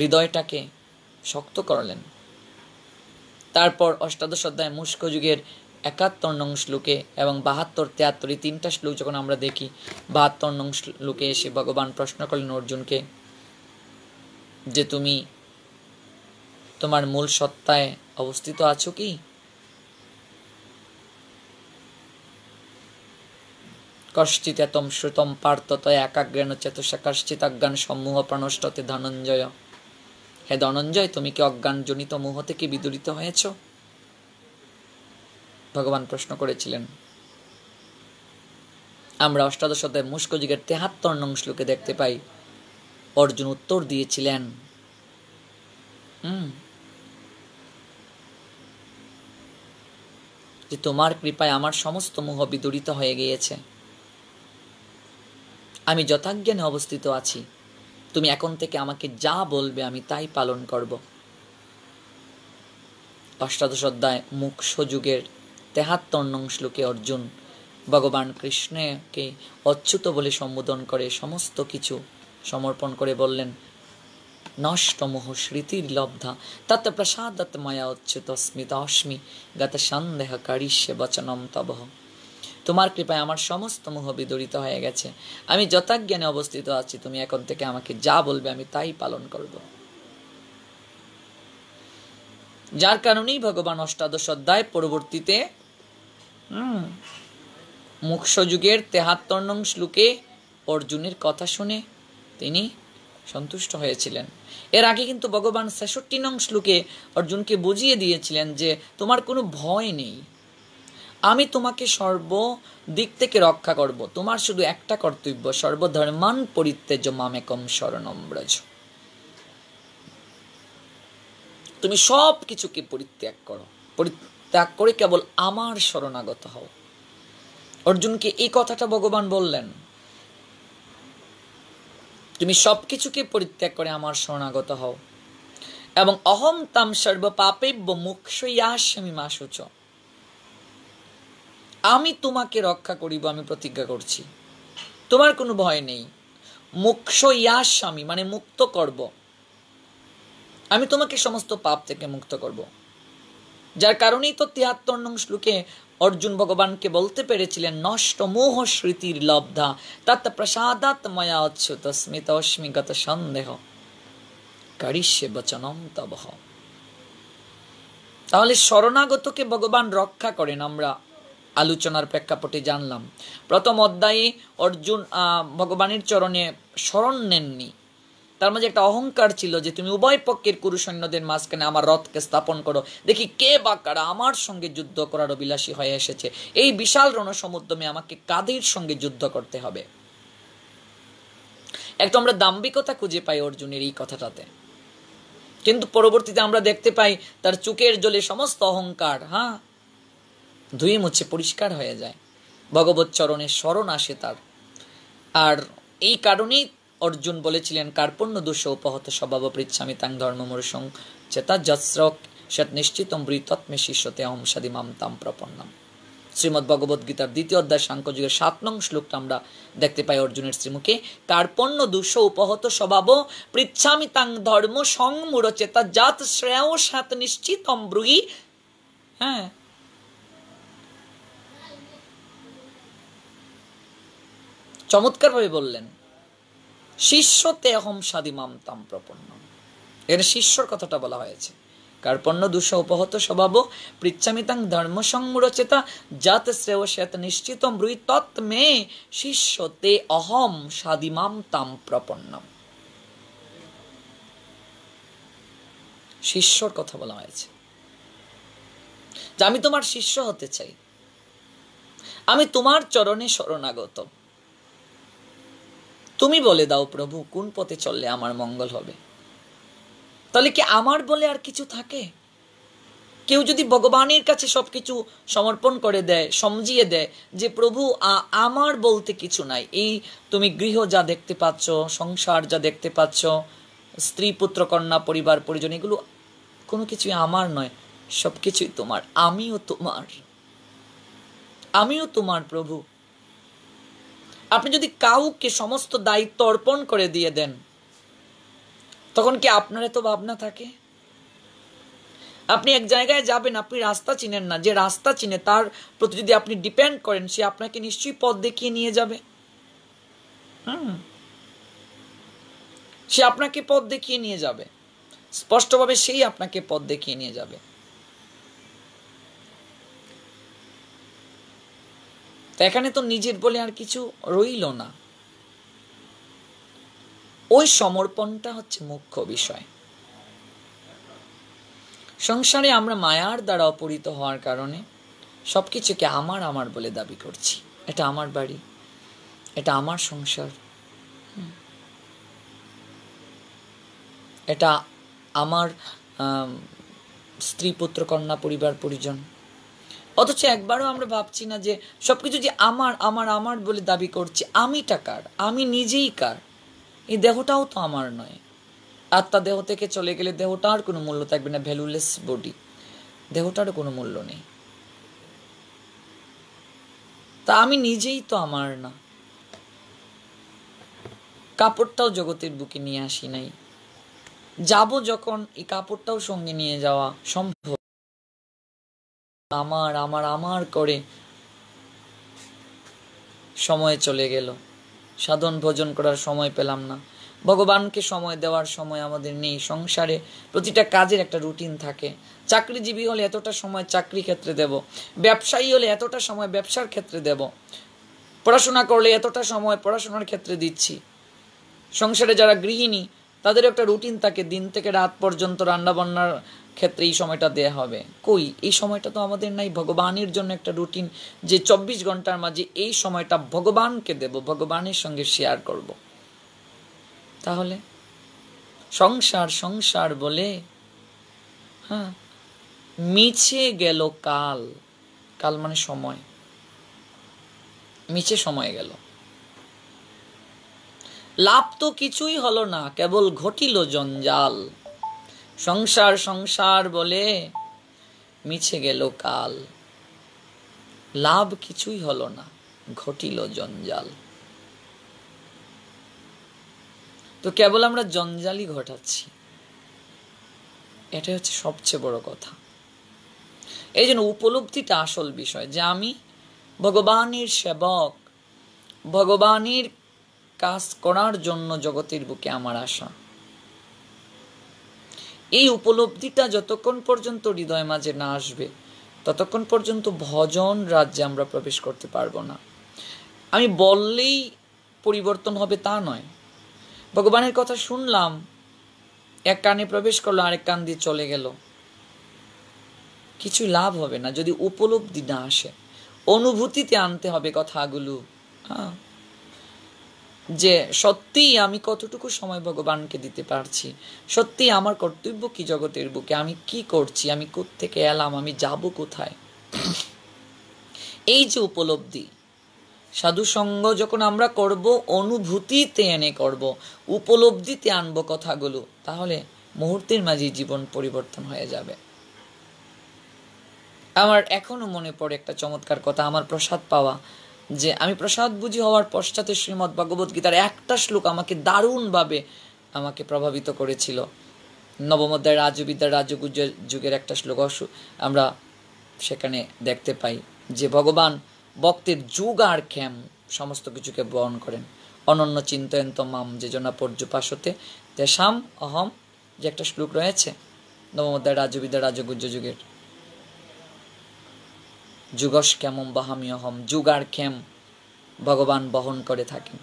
হৃদয়টাকে শক্ত করলেন। তারপর অষ্টাদশ অধ্যায় মুষ্ক যুগের 71 নং শ্লোকে এবং 72, 73 এই 3টা শ্লোক যখন আমরা দেখি, 72 নং শ্লোকে এসে ভগবান প্রশ্ন করলেন অর্জুনকে যে তুমি তোমার মূল সত্তায় অবস্থিত আছো কি? কশ্চিৎ এতম শ্রুতম পার্থ তয় একাগ্রেণ চেতসা কশ্চিৎ অজ্ঞান সম্মোহ প্রনষ্টতে ধনঞ্জয়। হে ধনঞ্জয়, তুমি কি অজ্ঞান জনিত মোহ থেকে বিদূরিত হয়েছ? ভগবান প্রশ্ন করেছিলেন। আমরা অষ্টাদশ অধ্যায় মুষ্কযুগের ৭৩ নং শ্লোকে দেখতে পাই অর্জুন উত্তর দিয়েছিলেন, যে তোমার কৃপায় আমার সমস্ত মোহ বিদূরিত হয়ে গিয়েছে, আমি যথাজ্ঞানে অবস্থিত আছি, তুমি এখন থেকে আমাকে যা বলবে আমি তাই পালন করব। অষ্টাদশ অধ্যায় মুক্ষযুগের ৭৩ নং শ্লোকে অর্জুন ভগবান কৃষ্ণকে অচ্যুত বলে সম্বোধন করে সমস্ত কিছু সমর্পণ করে বললেন, নষ্ট মোহ স্মৃতির লব্ধা তত প্রসাদত ময়া অচ্যুত স্মিতাস্মি গত সন্দেহ কারিষ্যে বচনম তবহ। তোমার কৃপায় আমার সমস্ত মোহ বিদূরিত হয়ে গেছে, আমি যথাজ্ঞানে অবস্থিত আছি, তুমি এখন থেকে আমাকে যা বলবে আমি তাই পালন করব। যার কারণেই ভগবান অষ্টাদশ অধ্যায় পরবর্তীতে মুক্ষযুগের ৭৩ নং শ্লোকে অর্জুনের কথা শুনে তিনি সন্তুষ্ট হয়েছিলেন। এর আগে কিন্তু ভগবান ৬৬ নং শ্লোকে অর্জুনকে বুঝিয়ে দিয়েছিলেন যে তোমার কোনো ভয় নেই, আমি তোমাকে সর্বদিক থেকে রক্ষা করব, তোমার শুধু একটা কর্তব্য, সর্বধর্মান পরিত্যাজ্য মামেকম শরণম ব্রজ। তুমি সব কিছুকে পরিত্যাগ করো, পরিত্যাগ করে কেবল আমার শরণাগত হও। অর্জুনকে এই কথাটা ভগবান বললেন, তুমি সবকিছুকে পরিত্যাগ করে আমার শরণাগত হও এবং অহম তাম সর্ব পাপেভ্য মোক্ষয়াস্মি মা শুচ, আমি তোমাকে রক্ষা করিব, আমি প্রতিজ্ঞা করছি, তোমার কোনো ভয় নেই। মোক্ষয়াস্মি মানে মুক্ত করব, আমি তোমাকে সমস্ত পাপ থেকে মুক্ত করব। যার কারণেই তো ৭৩ নং শ্লোকে অর্জুন ভগবানকে বলতে পেরেছিলেন, নষ্ট মোহ স্মৃতির লব্ধা তত প্রসাদাত ময়া অচ্যুত স্মিতাস্মি গত সন্দেহ কারিষ্যে বচনম তবহ। তাহলে শরণাগতকে ভগবান রক্ষা করেন, আমরা আলোচনার প্রেক্ষাপটে জানলাম। প্রথম অধ্যায়ে অর্জুন ভগবানের চরণে শরণ নেননি, তার মাঝে একটা অহংকার ছিল যে তুমি উভয় পক্ষের কুরু সৈন্যদের মাঝখানে আমার রথকে স্থাপন করো, দেখি কে বা কারা আমার সঙ্গে যুদ্ধ করার অভিলাষী হয়ে এসেছে, এই বিশাল রণসমুদ্রমে আমাকে কাদের সঙ্গে যুদ্ধ করতে হবে। একটু আমরা দাম্ভিকতা খুঁজে পাই অর্জুনের এই কথাটাতে, কিন্তু পরবর্তীতে আমরা দেখতে পাই তার চোখের জলে সমস্ত অহংকার ধুয়ে মুছে পরিষ্কার হয়ে যায়, ভগবত চরণে শরণ আসে তার। আর এই কারণেই অর্জুন বলেছিলেন, কার্পণ্য দোষ উপহত স্বভাব পৃচ্ছামি তাং ধর্মমূর্ষং চেতা যৎস্রক সৎ নিশ্চিতম বৃতত্মে শিষ্যতে অহম সাদিমাম তাম প্রপন্নম। শ্রীমদ্ ভগবদ গীতার ২য় অধ্যায় সাংখ্যযুগের ৭ নং শ্লোকটা আমরা দেখতে পাই অর্জুনের শ্রীমুখে, কার্পণ্য দোষ উপহত স্বভাব পৃচ্ছামি তাং ধর্ম সংমূঢ় চেতা জাত শ্রেয় সাত নিশ্চিতম ব্রুহি। চমৎকার ভাবে বললেন, শিষ্যতে অহম সাদিমাম তাম প্রপন্ন। এখানে শিষ্যর কথাটা বলা হয়েছে, কার্পণ্য দোষ উপহত স্বভাব পৃচ্ছামি তাং ধর্ম সংমূঢ় চেতা জাত শ্রেয় সাত নিশ্চিতম ব্রুহি তৎমে শিষ্যতে অহম সাদিমাম তাম প্রপন্নম। শিষ্যর কথা বলা হয়েছে যে আমি তোমার শিষ্য হতে চাই, আমি তোমার চরণে শরণাগত, তুমি বলে দাও প্রভু কোন পথে চললে আমার মঙ্গল হবে। তাহলে কি আমার বলে আর কিছু থাকে? কেউ যদি ভগবানের কাছে সবকিছু সমর্পণ করে দেয়, সমঝিয়ে দেয় যে প্রভু আমার বলতে কিছু নাই, এই তুমি গৃহ যা দেখতে পাচ্ছ, সংসার যা দেখতে পাচ্ছ, স্ত্রী পুত্র কন্যা পরিবার পরিজন, এগুলো কোনো কিছুই আমার নয়, সবকিছুই তোমার, আমিও তোমার, আমিও তোমার প্রভু। আপনি যদি কাউকে সমস্ত দায়িত্ব অর্পণ করে দিয়ে দেন, তখন কি আপনার এত ভাবনা থাকে? আপনি এক জায়গায় যাবেন, আপনি রাস্তা চিনেন না, যে রাস্তা চিনে তার প্রতি যদি আপনি ডিপেন্ড করেন, সে আপনাকে নিশ্চয়ই পথ দেখিয়ে নিয়ে যাবে। সে আপনাকে পথ দেখিয়ে নিয়ে যাবে, স্পষ্টভাবে সেই আপনাকে পথ দেখিয়ে নিয়ে যাবে। এখানে তো নিজের বলে আর কিছু রইল না, ওই সমর্পণটা হচ্ছে মুখ্য বিষয়। সংসারে আমরা মায়ার দ্বারা অপহৃত হওয়ার কারণে সবকিছুকে আমার আমার বলে দাবি করছি, এটা আমার বাড়ি, এটা আমার সংসার, এটা আমার স্ত্রী পুত্র কন্যা পরিবার পরিজন। অথচ একবারও আমরা ভাবছি না যে সবকিছু যে আমার আমার আমার বলে দাবি করছি, আমিটা কার, আমি নিজেই কার। এই দেহটাও তো আমার নয়। আত্মা দেহ থেকে চলে গেলে দেহটার কোনো মূল্য থাকবে না, ভ্যালুলেস বডি, দেহটারও কোনো মূল্য নেই। তা আমি নিজেই তো আমার না। কাপড়টাও জগতের বুকে নিয়ে আসি নাই, যাব যখন এই কাপড়টাও সঙ্গে নিয়ে যাওয়া সম্ভব? আমার আমার আমার করে সময় চলে গেল, সাধন ভোজন করার সময় পেলাম না, ভগবানকে সময় দেওয়ার সময় আমাদের নেই। সংসারে প্রতিটা কাজের একটা রুটিন থাকে। চাকরিজীবী হলে এতটা সময় চাকরি ক্ষেত্রে দেব, ব্যবসায়ী হলে এতটা সময় ব্যবসার ক্ষেত্রে দেব, পড়াশোনা করলে এতটা সময় পড়াশোনার ক্ষেত্রে দিচ্ছি। সংসারে যারা গৃহিণী তাদের একটা রুটিন থাকে, দিন থেকে রাত পর্যন্ত রান্নাবান্নার ক্ষেত্রে এই সময়টা দেয়া হবে। কই, এই সময়টা তো আমাদের নাই। ভগবানের জন্য একটা রুটিন যে 24 ঘন্টার মাঝে এই সময়টা ভগবানকে দেব, ভগবানের সঙ্গে শেয়ার করব। তাহলে সংসার সংসার বলে মিছে গেল কাল। কাল মানে সময়, মিছে সময় গেল। লাভ তো কিছুই হলো না, কেবল ঘটিল জঞ্জাল। সংসার সংসার বলে মিছে গেল কাল, লাভ কিছুই হলো না, ঘটিল জঞ্জাল। তো কেবল আমরা জঞ্জালই ঘটাচ্ছি, এটাই হচ্ছে সবচেয়ে বড় কথা। এই জন্য উপলব্ধিটা আসল বিষয়, যে আমি ভগবানের সেবক, ভগবানের কাজ করার জন্য জগতের বুকে আমার আশা। এই উপলব্ধিটা যতক্ষণ পর্যন্ত হৃদয় মাঝে না আসবে ততক্ষণ পর্যন্ত ভজন রাজ্যে আমরা প্রবেশ করতে পারবো না। আমি বললেই পরিবর্তন হবে তা নয়। ভগবানের কথা শুনলাম, এক কানে প্রবেশ করলো, আরেক কান দিয়ে চলে গেল, কিছু লাভ হবে না যদি উপলব্ধি না আসে। অনুভূতিতে আনতে হবে কথাগুলো, যে সত্যিই আমি কতটুকু সময় ভগবানকে দিতে পারছি, সত্যি আমার কর্তব্য কি জগতের বুকে, আমি কি করছি, আমি কোত্থেকে এলাম, আমি যাব কোথায়। এই যে উপলব্ধি, সাধু সঙ্গ যখন আমরা করব, অনুভূতিতে এনে করব, উপলব্ধিতে আনবো কথাগুলো, তাহলে মুহূর্তের মাঝে জীবন পরিবর্তন হয়ে যাবে। আমার এখনো মনে পড়ে একটা চমৎকার কথা, আমার প্রসাদ পাওয়া, যে আমি প্রসাদ বুঝি হওয়ার পশ্চাতে শ্রীমদ্ ভগবত গীতার একটা শ্লোক আমাকে দারুণভাবে আমাকে প্রভাবিত করেছিল। নবম অধ্যায় রাজবিদ্যা রাজগুজ যুগের একটা শ্লোক আমরা সেখানে দেখতে পাই যে ভগবান ভক্তের যুগ আর ক্ষেম সমস্ত কিছুকে বহন করেন। অনন্য চিন্তয়ন্ত মাম যে জনা পর্যুপাসতে তেষাম অহম, যে একটা শ্লোক রয়েছে নবম অধ্যায় রাজবিদ্যা রাজগুজ যুগের, যুগস ক্ষেমম বাহামি অহম, যুগ আর ক্ষেম ভগবান বহন করে থাকেন।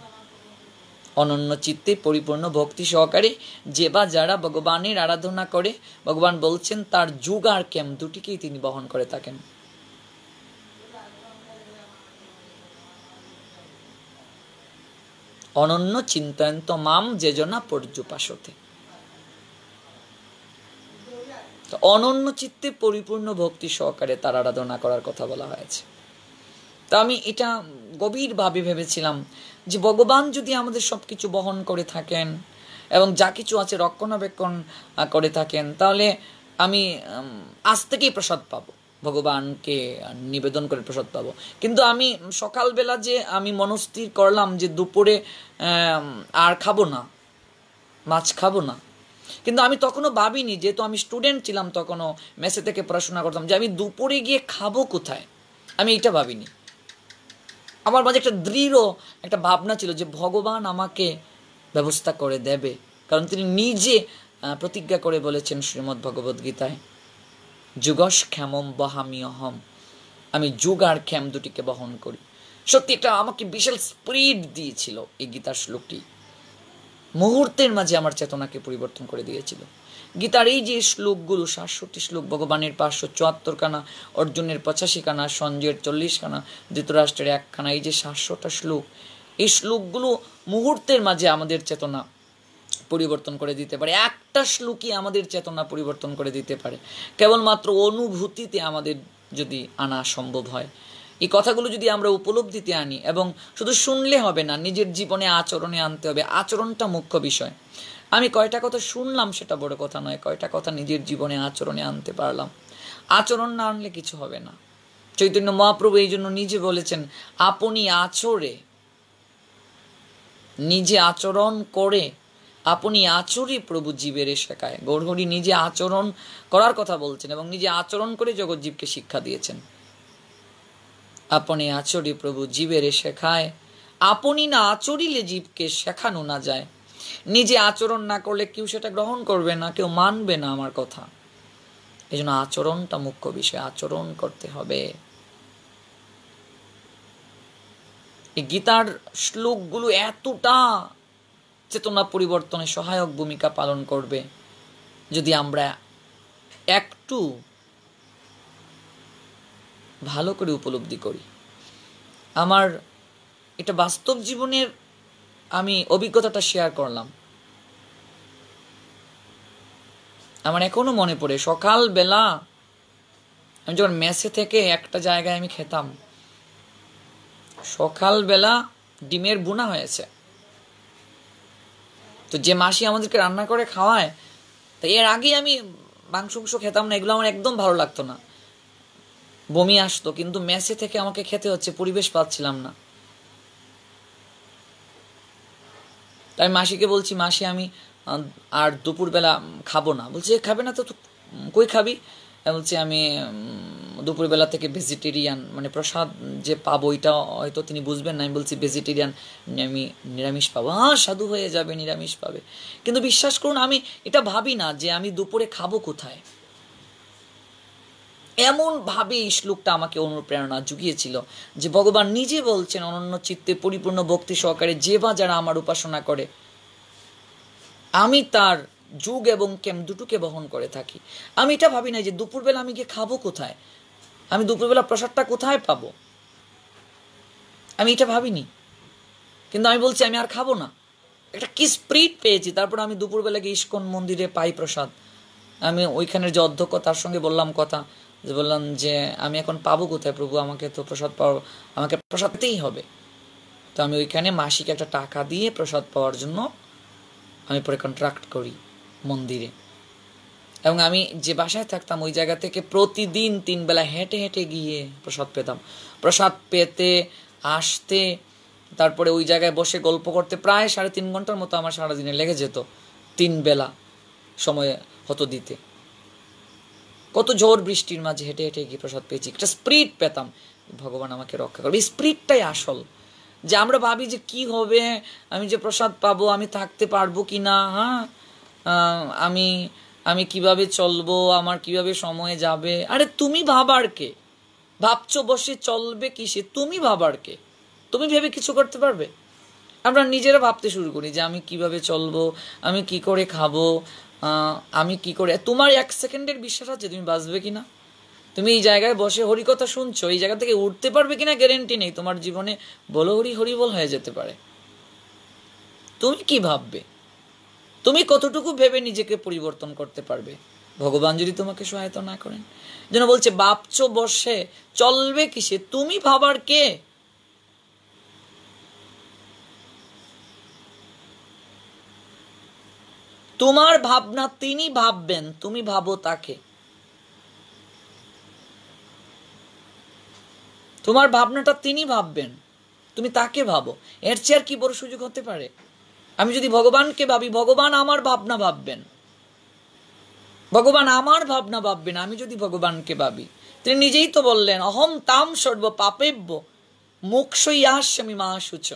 অনন্য চিত্তে পরিপূর্ণ ভক্তি সহকারে যে বা যারা ভগবানের আরাধনা করে, ভগবান বলছেন তার যুগ আর ক্ষেম দুটিকেই তিনি বহন করে থাকেন। অনন্য চিন্তয়ন্ত মাম যেজনা পর্যুপাসতে, অনন্য চিত্তে পরিপূর্ণ ভক্তি সহকারে তার আরাধনা করার কথা বলা হয়েছে। তা আমি এটা গভীরভাবে ভেবেছিলাম যে ভগবান যদি আমাদের সবকিছু বহন করে থাকেন এবং যা কিছু আছে রক্ষণাবেক্ষণ করে থাকেন, তাহলে আমি আজ থেকেই প্রসাদ পাবো, ভগবানকে নিবেদন করে প্রসাদ পাবো। কিন্তু আমি সকালবেলা যে আমি মনস্থির করলাম যে দুপুরে আর খাবো না, মাছ খাবো না, কিন্তু আমি তখনও ভাবিনি, যেহেতু আমি স্টুডেন্ট ছিলাম, তখনও মেসে থেকে পড়াশোনা করতাম, যে আমি দুপুরে গিয়ে খাবো কোথায়, আমি এটা ভাবিনি। আমার মাঝে একটা দৃঢ় একটা ভাবনা ছিল যে ভগবান আমাকে ব্যবস্থা করে দেবে, কারণ তিনি নিজে প্রতিজ্ঞা করে বলেছেন শ্রীমদ্ ভগবত গীতায়, যুগস ক্ষেমম বহামি অহম, আমি যুগ আর ক্ষেম দুটিকে বহন করি। সত্যি এটা আমাকে বিশাল স্পিরিট দিয়েছিল এই গীতার শ্লোকটি, মুহূর্তের মাঝে আমার চেতনাকে পরিবর্তন করে দিয়েছিল। গীতার এই যে শ্লোকগুলো, ৬৭ শ্লোক, ভগবানের ৫৭৪ খানা, অর্জুনের ৮৫ খানা, সঞ্জয়ের ৪০ খানা, ধৃতরাষ্ট্রের ১ খানা, এই যে ৭০০টা শ্লোক, এই শ্লোকগুলো মুহূর্তের মাঝে আমাদের চেতনা পরিবর্তন করে দিতে পারে। একটা শ্লোকই আমাদের চেতনা পরিবর্তন করে দিতে পারে, কেবলমাত্র অনুভূতিতে আমাদের যদি আনা সম্ভব হয়। এই কথাগুলো যদি আমরা উপলব্ধিতে আনি, এবং শুধু শুনলে হবে না, নিজের জীবনে আচরণে আনতে হবে। আচরণটা মুখ্য বিষয়। আমি কয়টা কথা শুনলাম সেটা বড় কথা নয়, কয়টা কথা নিজের জীবনে আচরণে আনতে পারলাম। আচরণ না আনলে কিছু হবে না। চৈতন্য মহাপ্রভু এই জন্য নিজে বলেছেন, আপনি আচরে, নিজে আচরণ করে আপনি আচরে প্রভু জীবের শেখায়। গৌরহরি নিজে আচরণ করার কথা বলছেন এবং নিজে আচরণ করে জগৎজীবকে শিক্ষা দিয়েছেন। আপনি আচরে প্রভু জীবের শেখায়, আপনি না আচরিলে জীবকে শেখানো না যায়। নিজে আচরণ না করলে কেউ সেটা গ্রহণ করবে না, কেউ মানবে না আমার কথা। এই জন্য আচরণটা মুখ্য বিষয়, আচরণ করতে হবে। এই গীতার শ্লোকগুলো এতটা চেতনা পরিবর্তনে সহায়ক ভূমিকা পালন করবে যদি আমরা একটু ভালো করে উপলব্ধি করি। আমার এটা বাস্তব জীবনের আমি অভিজ্ঞতাটা শেয়ার করলাম। আমার এখনো মনে পড়ে, সকালবেলা আমি যখন মেসে থেকে একটা জায়গায় আমি খেতাম, সকালবেলা ডিমের বুনা হয়েছে, তো যে মাসি আমাদেরকে রান্না করে খাওয়ায়, তো এর আগে আমি মাংস খেতাম না, এগুলো আমার একদম ভালো লাগতো না, বমি আসতো। কিন্তু মেসে থেকে আমাকে খেতে হচ্ছে, পরিবেশ পাচ্ছিলাম না। তাই মাসিকে বলছি, মাসি আমি আর দুপুরবেলা খাবো না। বলছে খাবে না তো কই খাবি? বলছি আমি দুপুরবেলা থেকে ভেজিটেরিয়ান, মানে প্রসাদ যে পাবো এটা হয়তো তিনি বুঝবেন না। আমি বলছি ভেজিটেরিয়ান, আমি নিরামিষ পাবো। হ্যাঁ, সাধু হয়ে যাবে, নিরামিষ পাবে। কিন্তু বিশ্বাস করুন, আমি এটা ভাবি না যে আমি দুপুরে খাবো কোথায়। এমন ভাবে এই শ্লোকটা আমাকে অনুপ্রেরণা জুগিয়েছিল যে ভগবান নিজে বলছেন, অনন্য চিত্তে পরিপূর্ণ ভক্তি সহকারে যে বা যারা আমার উপাসনা করে, আমি তার যুগ এবং কেম দুটোকে বহন করে থাকি। আমি এটা ভাবি না যে দুপুরবেলা আমি গিয়ে খাবো কোথায়, আমি দুপুরবেলা প্রসাদটা কোথায় পাবো, আমি এটা ভাবিনি। কিন্তু আমি বলছি আমি আর খাবো না। একটা কি স্পিরিট পেয়েছি। তারপর আমি দুপুরবেলা গিয়ে ইস্কন মন্দিরে পাই প্রসাদ। আমি ওইখানের যে অধ্যক্ষ তার সঙ্গে বললাম কথা, যে বললাম যে আমি এখন পাবো কোথায় প্রভু, আমাকে তো প্রসাদ পাওয়া, আমাকে প্রসাদ পেতেই হবে। তো আমি ওইখানে মাসিক একটা টাকা দিয়ে প্রসাদ পাওয়ার জন্য আমি পরে কন্ট্রাক্ট করি মন্দিরে। এবং আমি যে বাসায় থাকতাম ওই জায়গা থেকে প্রতিদিন 3 বেলা হেঁটে হেঁটে গিয়ে প্রসাদ পেতাম। প্রসাদ পেতে আসতে, তারপরে ওই জায়গায় বসে গল্প করতে প্রায় 3.5 ঘন্টার মতো আমার সারাদিনে লেগে যেত। 3 বেলা সময় হতো দিতে। কত ঝড় বৃষ্টির মাঝে হেঁটে হেঁটে গিয়ে প্রসাদ পেয়েছি। একটা স্পিরিট পেতাম, ভগবান আমাকে রক্ষা করবে। এই স্পিরিটটাই আসল। যে আমরা ভাবি যে কি হবে, আমি যে প্রসাদ পাবো, আমি থাকতে পারবো কি না, হ্যাঁ, আমি আমি কিভাবে চলবো, আমার কিভাবে সময় যাবে। আরে তুমি ভাবার কে? ভাবছো বসে চলবে কিসে? তুমি ভাবার কে? তুমি ভেবে কিছু করতে পারবে? আমরা নিজেরা ভাবতে শুরু করি যে আমি কিভাবে চলবো, আমি কি করে খাবো, আমি কি করে। তোমার 1 সেকেন্ডের বিশ্বাস আছে তুমি বাঁচবে কিনা? তুমি এই জায়গায় বসে হরিকথা শুনছো, এই জায়গা থেকে উঠতে পারবে কিনা গ্যারেন্টি নেই। তোমার জীবনে বলো হরি হরিবল হয়ে যেতে পারে। তুমি কি ভাববে? তুমি কতটুকু ভেবে নিজেকে পরিবর্তন করতে পারবে ভগবান যদি তোমাকে সহায়তা না করেন? যেন বলছে ভাবছো বসে চলবে কিসে, তুমি ভাবার কে? তোমার ভাবনা তিনি ভাববেন, তুমি ভাবো তাকে। তোমার ভাবনাটা তিনি ভাববেন, তুমি তাকে ভাবো। এর চেয়ে আর কি বড় সুযোগ হতে পারে? আমি যদি ভগবানকে ভাবি, ভগবান আমার ভাবনা ভাববেন। ভগবান আমার ভাবনা ভাববেন আমি যদি ভগবানকে ভাবি। তিনি নিজেই তো বললেন, অহম তাম সর্ব পাপেভ্য মোক্ষয়াস্যামি মা শুচ।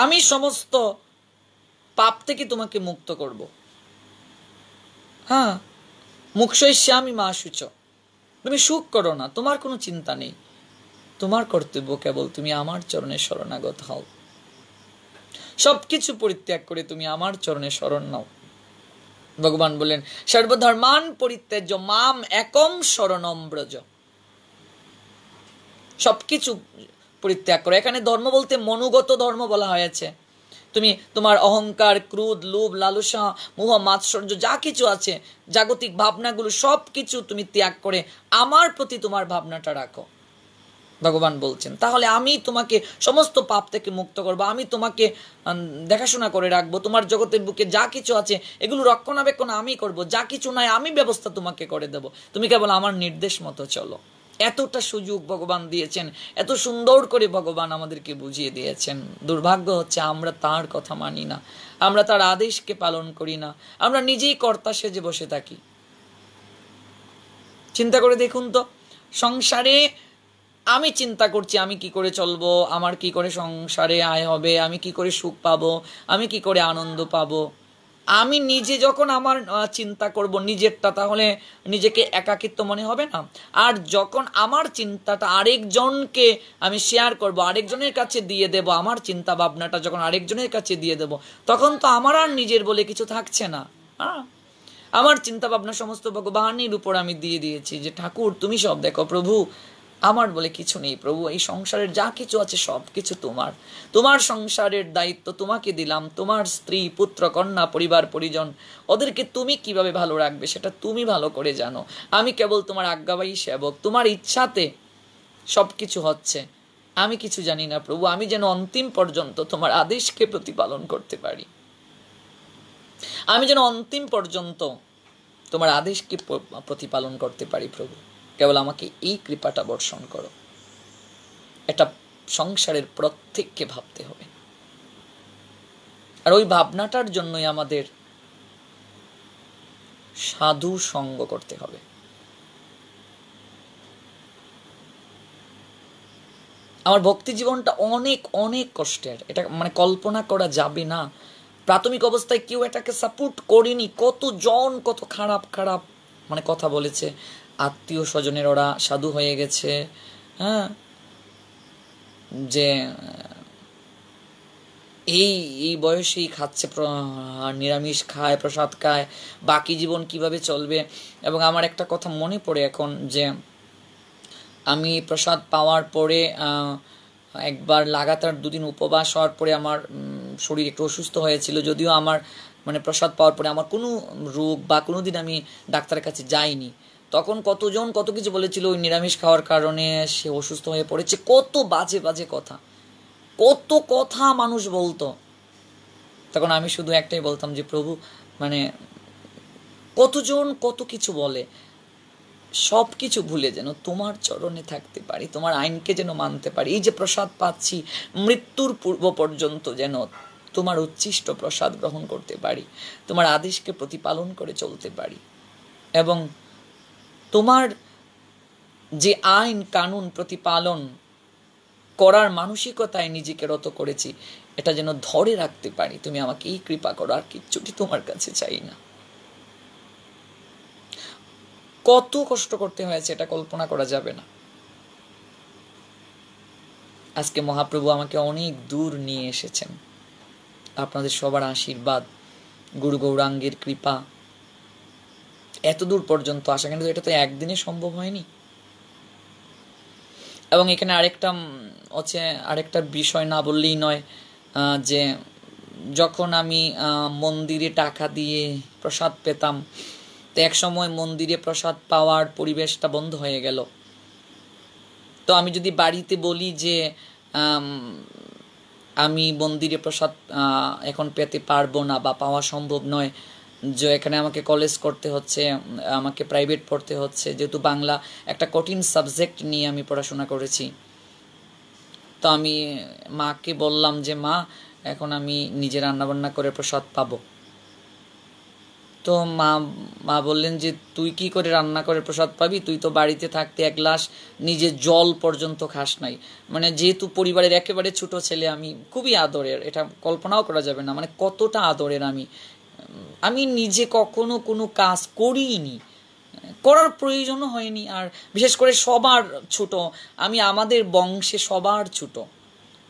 আমি সমস্ত পাপ থেকে তোমাকে মুক্ত করব। হ্যাঁ, মোক্ষয়াস্যামি মা শুচ। তুমি সুখ করো না, তোমার কোনো চিন্তা নেই। তোমার কর্তব্য কেবল তুমি আমার চরণে শরণাগত হও। সবকিছু পরিত্যাগ করে তুমি আমার চরণে শরণ নাও। ভগবান বলেন, সর্বধর্মান পরিত্যাজ্য মাম একম শরণম ব্রজ। সবকিছু পরিত্যাগ করো। এখানে ধর্ম বলতে মনোগত ধর্ম বলা হয়েছে। তুমি তোমার অহংকার, ক্রোধ, লোভ, লালসা, মোহ, মাৎসর্য যা কিছু আছে, জাগতিক ভাবনাগুলো সব কিছু তুমি ত্যাগ করে আমার প্রতি তোমার ভাবনাটা রাখো, ভগবান বলছেন। তাহলে আমি তোমাকে সমস্ত পাপ থেকে মুক্ত করবো, আমি তোমাকে দেখাশোনা করে রাখবো, তোমার জগতের বুকে যা কিছু আছে এগুলো রক্ষণাবেক্ষণ আমি করব, যা কিছু নাই আমি ব্যবস্থা তোমাকে করে দেব, তুমি কেবল আমার নির্দেশ মতো চলো। এতটা সুযোগ ভগবান দিয়েছেন, এত সুন্দর করে ভগবান আমাদেরকে বুঝিয়ে দিয়েছেন। দুর্ভাগ্য হচ্ছে আমরা তার কথা মানি না, আমরা তার আদেশকে পালন করি না, আমরা নিজেই কর্তা সেজে বসে থাকি। চিন্তা করে দেখুন তো, সংসারে আমি চিন্তা করছি আমি কি করে চলবো, আমার কি করে সংসারে আয় হবে, আমি কি করে সুখ পাবো, আমি কি করে আনন্দ পাবো। আমি নিজে যখন আমার চিন্তা করব নিজেরটা, তাহলে নিজেকে একাকিত্ব মনে হবে না? আর যখন আমার চিন্তাটা আরেকজনকে আমি শেয়ার করব, আরেকজনের কাছে দিয়ে দেব, আমার চিন্তা ভাবনাটা যখন আরেকজনের কাছে দিয়ে দেব, তখন তো আমার আর নিজের বলে কিছু থাকছে না। আমার চিন্তা ভাবনা সমস্ত ভগবানের উপর আমি দিয়ে দিয়েছি যে ঠাকুর তুমি সব দেখো, প্রভু আমার বলে কিছু নেই, প্রভু এই সংসারের যা কিছু আছে সব কিছু তোমার, তোমার সংসারের দায়িত্ব তোমাকে দিলাম, তোমার স্ত্রী, পুত্র, কন্যা, পরিবার পরিজন, ওদেরকে তুমি কিভাবে ভালো রাখবে সেটা তুমি ভালো করে জানো, আমি কেবল তোমার আজ্ঞাবাহী সেবক, তোমার ইচ্ছাতে সব কিছু হচ্ছে, আমি কিছু জানি না প্রভু, আমি যেন অন্তিম পর্যন্ত তোমার আদেশকে প্রতিপালন করতে পারি, আমি যেন অন্তিম পর্যন্ত তোমার আদেশকে প্রতিপালন করতে পারি প্রভু, কেবল আমাকে এই কৃপাটা বর্ষণ করো। এটা সংসারের প্রত্যেককে ভাবতে হবে, আর ওই ভাবনাটার জন্যই আমাদের সাধু সঙ্গ করতে হবে। আমার ভক্তি জীবনটা অনেক অনেক কষ্টের, এটা মানে কল্পনা করা যাবে না। প্রাথমিক অবস্থায় কেউ এটাকে সাপোর্ট করেনি, কতজন কত খারাপ খারাপ মানে কথা বলেছে, আত্মীয় স্বজনের ওরা সাধু হয়ে গেছে, হ্যাঁ, যে এই বয়সেই খাচ্ছে, নিরামিষ খায়, প্রসাদ খায়, বাকি জীবন কিভাবে চলবে। এবং আমার একটা কথা মনে পড়ে এখন, যে আমি প্রসাদ পাওয়ার পরে একবার লাগাতার 2 দিন উপবাস হওয়ার পরে আমার শরীর একটু অসুস্থ হয়েছিল, যদিও আমার মানে প্রসাদ পাওয়ার পরে আমার কোনো রোগ বা কোনো দিন আমি ডাক্তারের কাছে যাইনি। তখন কতজন কত কিছু বলেছিল, ওই নিরামিষ খাওয়ার কারণে সে অসুস্থ হয়ে পড়েছে, কত বাজে বাজে কথা, কত কথা মানুষ বলতো। তখন আমি শুধু একটাই বলতাম যে প্রভু, মানে কতজন কত কিছু বলে, সব কিছু ভুলে যেন তোমার চরণে থাকতে পারি, তোমার আইনকে যেন মানতে পারি, এই যে প্রসাদ পাচ্ছি মৃত্যুর পূর্ব পর্যন্ত যেন তোমার উচ্ছিষ্ট প্রসাদ গ্রহণ করতে পারি, তোমার আদেশকে প্রতিপালন করে চলতে পারি, এবং তোমার যে আইন কানুন প্রতিপালন করার মানসিকতায় নিজেকে রত করেছি এটা যেন ধরে রাখতে পারি। তুমি আমাকে এই কৃপা করো, আর কিচ্ছুটি তোমার কাছে চাই না। কত কষ্ট করতে হয়েছে এটা কল্পনা করা যাবে না। আজকে মহাপ্রভু আমাকে অনেক দূর নিয়ে এসেছেন, আপনাদের সবার আশীর্বাদ, গুরু গৌরাঙ্গের কৃপা, এত দূর পর্যন্ত আসা, কিন্তু এটা তো একদিনে সম্ভব হয়নি। এবং এখানে আরেকটা বিষয় না বললেই নয়, যে যখন আমি মন্দিরে টাকা দিয়ে প্রসাদ পেতাম, তো এক সময় মন্দিরে প্রসাদ পাওয়ার পরিবেশটা বন্ধ হয়ে গেল। তো আমি যদি বাড়িতে বলি যে আমি মন্দিরে প্রসাদ এখন পেতে পারবো না বা পাওয়া সম্ভব নয়, যে এখানে আমাকে কলেজ করতে হচ্ছে, আমাকে প্রাইভেট পড়তে হচ্ছে, যেহেতু বাংলা একটা কঠিন সাবজেক্ট নিয়ে আমি পড়াশোনা করেছি, তো আমি মাকে বললাম যে মা, এখন আমি নিজে রান্নাবান্না করে প্রসাদ পাবো। তো মা বললেন যে তুই কি করে রান্না করে প্রসাদ পাবি, তুই তো বাড়িতে থাকতে এক গ্লাস নিজে জল পর্যন্ত খাস নাই। মানে যেহেতু পরিবারের একেবারে ছোট ছেলে, আমি খুবই আদরের, এটা কল্পনাও করা যাবে না মানে কতটা আদরের। আমি নিজে কখনো কোনো কাজ করিনি, করার প্রয়োজনও হয়নি। আর বিশেষ করে সবার ছোট আমি, আমাদের বংশে সবার ছোট,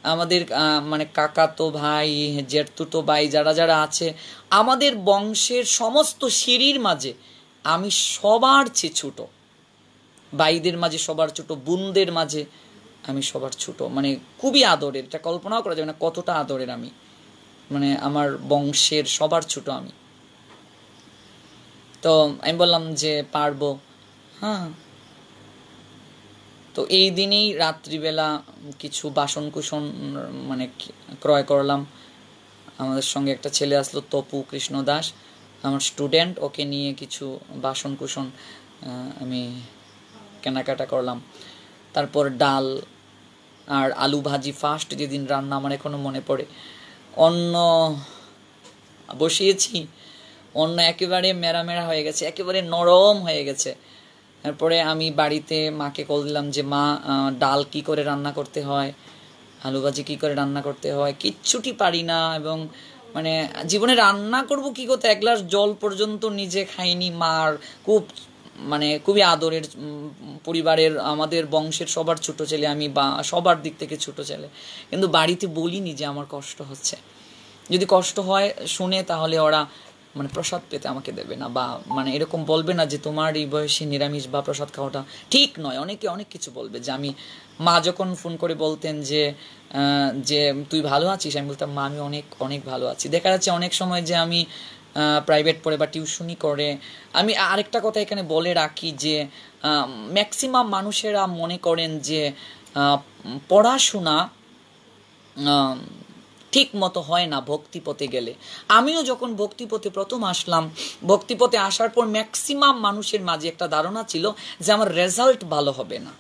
আমাদের মানে কাকাতো ভাই, জেঠতুতো ভাই যারা যারা আছে আমাদের বংশের সমস্ত সিঁড়ির মাঝে আমি সবার চেয়ে ছোট, ভাইদের মাঝে সবার ছোট, বোনদের মাঝে আমি সবার ছোট, মানে খুবই আদরের, এটা কল্পনাও করা যাবে না কতটা আদরের আমি, মানে আমার বংশের সবার ছোট আমি। তো আমি বললাম যে পারবো, হ্যাঁ। তো এই দিনেই রাত্রিবেলা কিছু বাসন কুসন মানে ক্রয় করলাম। আমাদের সঙ্গে একটা ছেলে আসলো, তপু কৃষ্ণ দাস, আমার স্টুডেন্ট, ওকে নিয়ে কিছু বাসন কুসন আমি কেনাকাটা করলাম। তারপর ডাল আর আলু ভাজি ফার্স্ট যেদিন রান্না, আমার এখনো মনে পড়ে। অন্ন বসিয়েছি, অন্ন একেবারে মেরা মেরা হয়ে গেছে, একেবারে নরম হয়ে গেছে। তারপরে আমি বাড়িতে মাকে কল দিলাম যে মা, ডাল কি করে রান্না করতে হয়, আলু ভাজি কী করে রান্না করতে হয়, কিচ্ছুটি পারি না। এবং মানে জীবনে রান্না করব কী করতে, এক গ্লাস জল পর্যন্ত নিজে খাইনি। মার খুব মানে খুবই আদরের, পরিবারের, আমাদের বংশের সবার ছোট ছেলে আমি, বা সবার দিক থেকে ছোট ছেলে, কিন্তু বাড়িতে বলিনি যে আমার কষ্ট হচ্ছে। যদি কষ্ট হয় শুনে, তাহলে ওরা মানে প্রসাদ পেতে আমাকে দেবে না, বা মানে এরকম বলবে না যে তোমার এই বয়সে নিরামিষ বা প্রসাদ খাওয়াটা ঠিক নয়। অনেকে অনেক কিছু বলবে। যে আমি, মা যখন ফোন করে বলতেন যে যে তুই ভালো আছিস, আমি বলতাম মা আমি অনেক অনেক ভালো আছি। দেখা যাচ্ছে অনেক সময় যে আমি প্রাইভেট পড়ে বা টিউশনি করে, আমি আরেকটা কথা এখানে বলে রাখি যে ম্যাক্সিমাম মানুষেরা মনে করেন যে পড়াশোনা ঠিক মতো হয় না ভক্তিপথে গেলে। আমিও যখন ভক্তিপথে প্রথম আসলাম, ভক্তিপথে আসার পর ম্যাক্সিমাম মানুষের মাঝে একটা ধারণা ছিল যে আমার রেজাল্ট ভালো হবে না,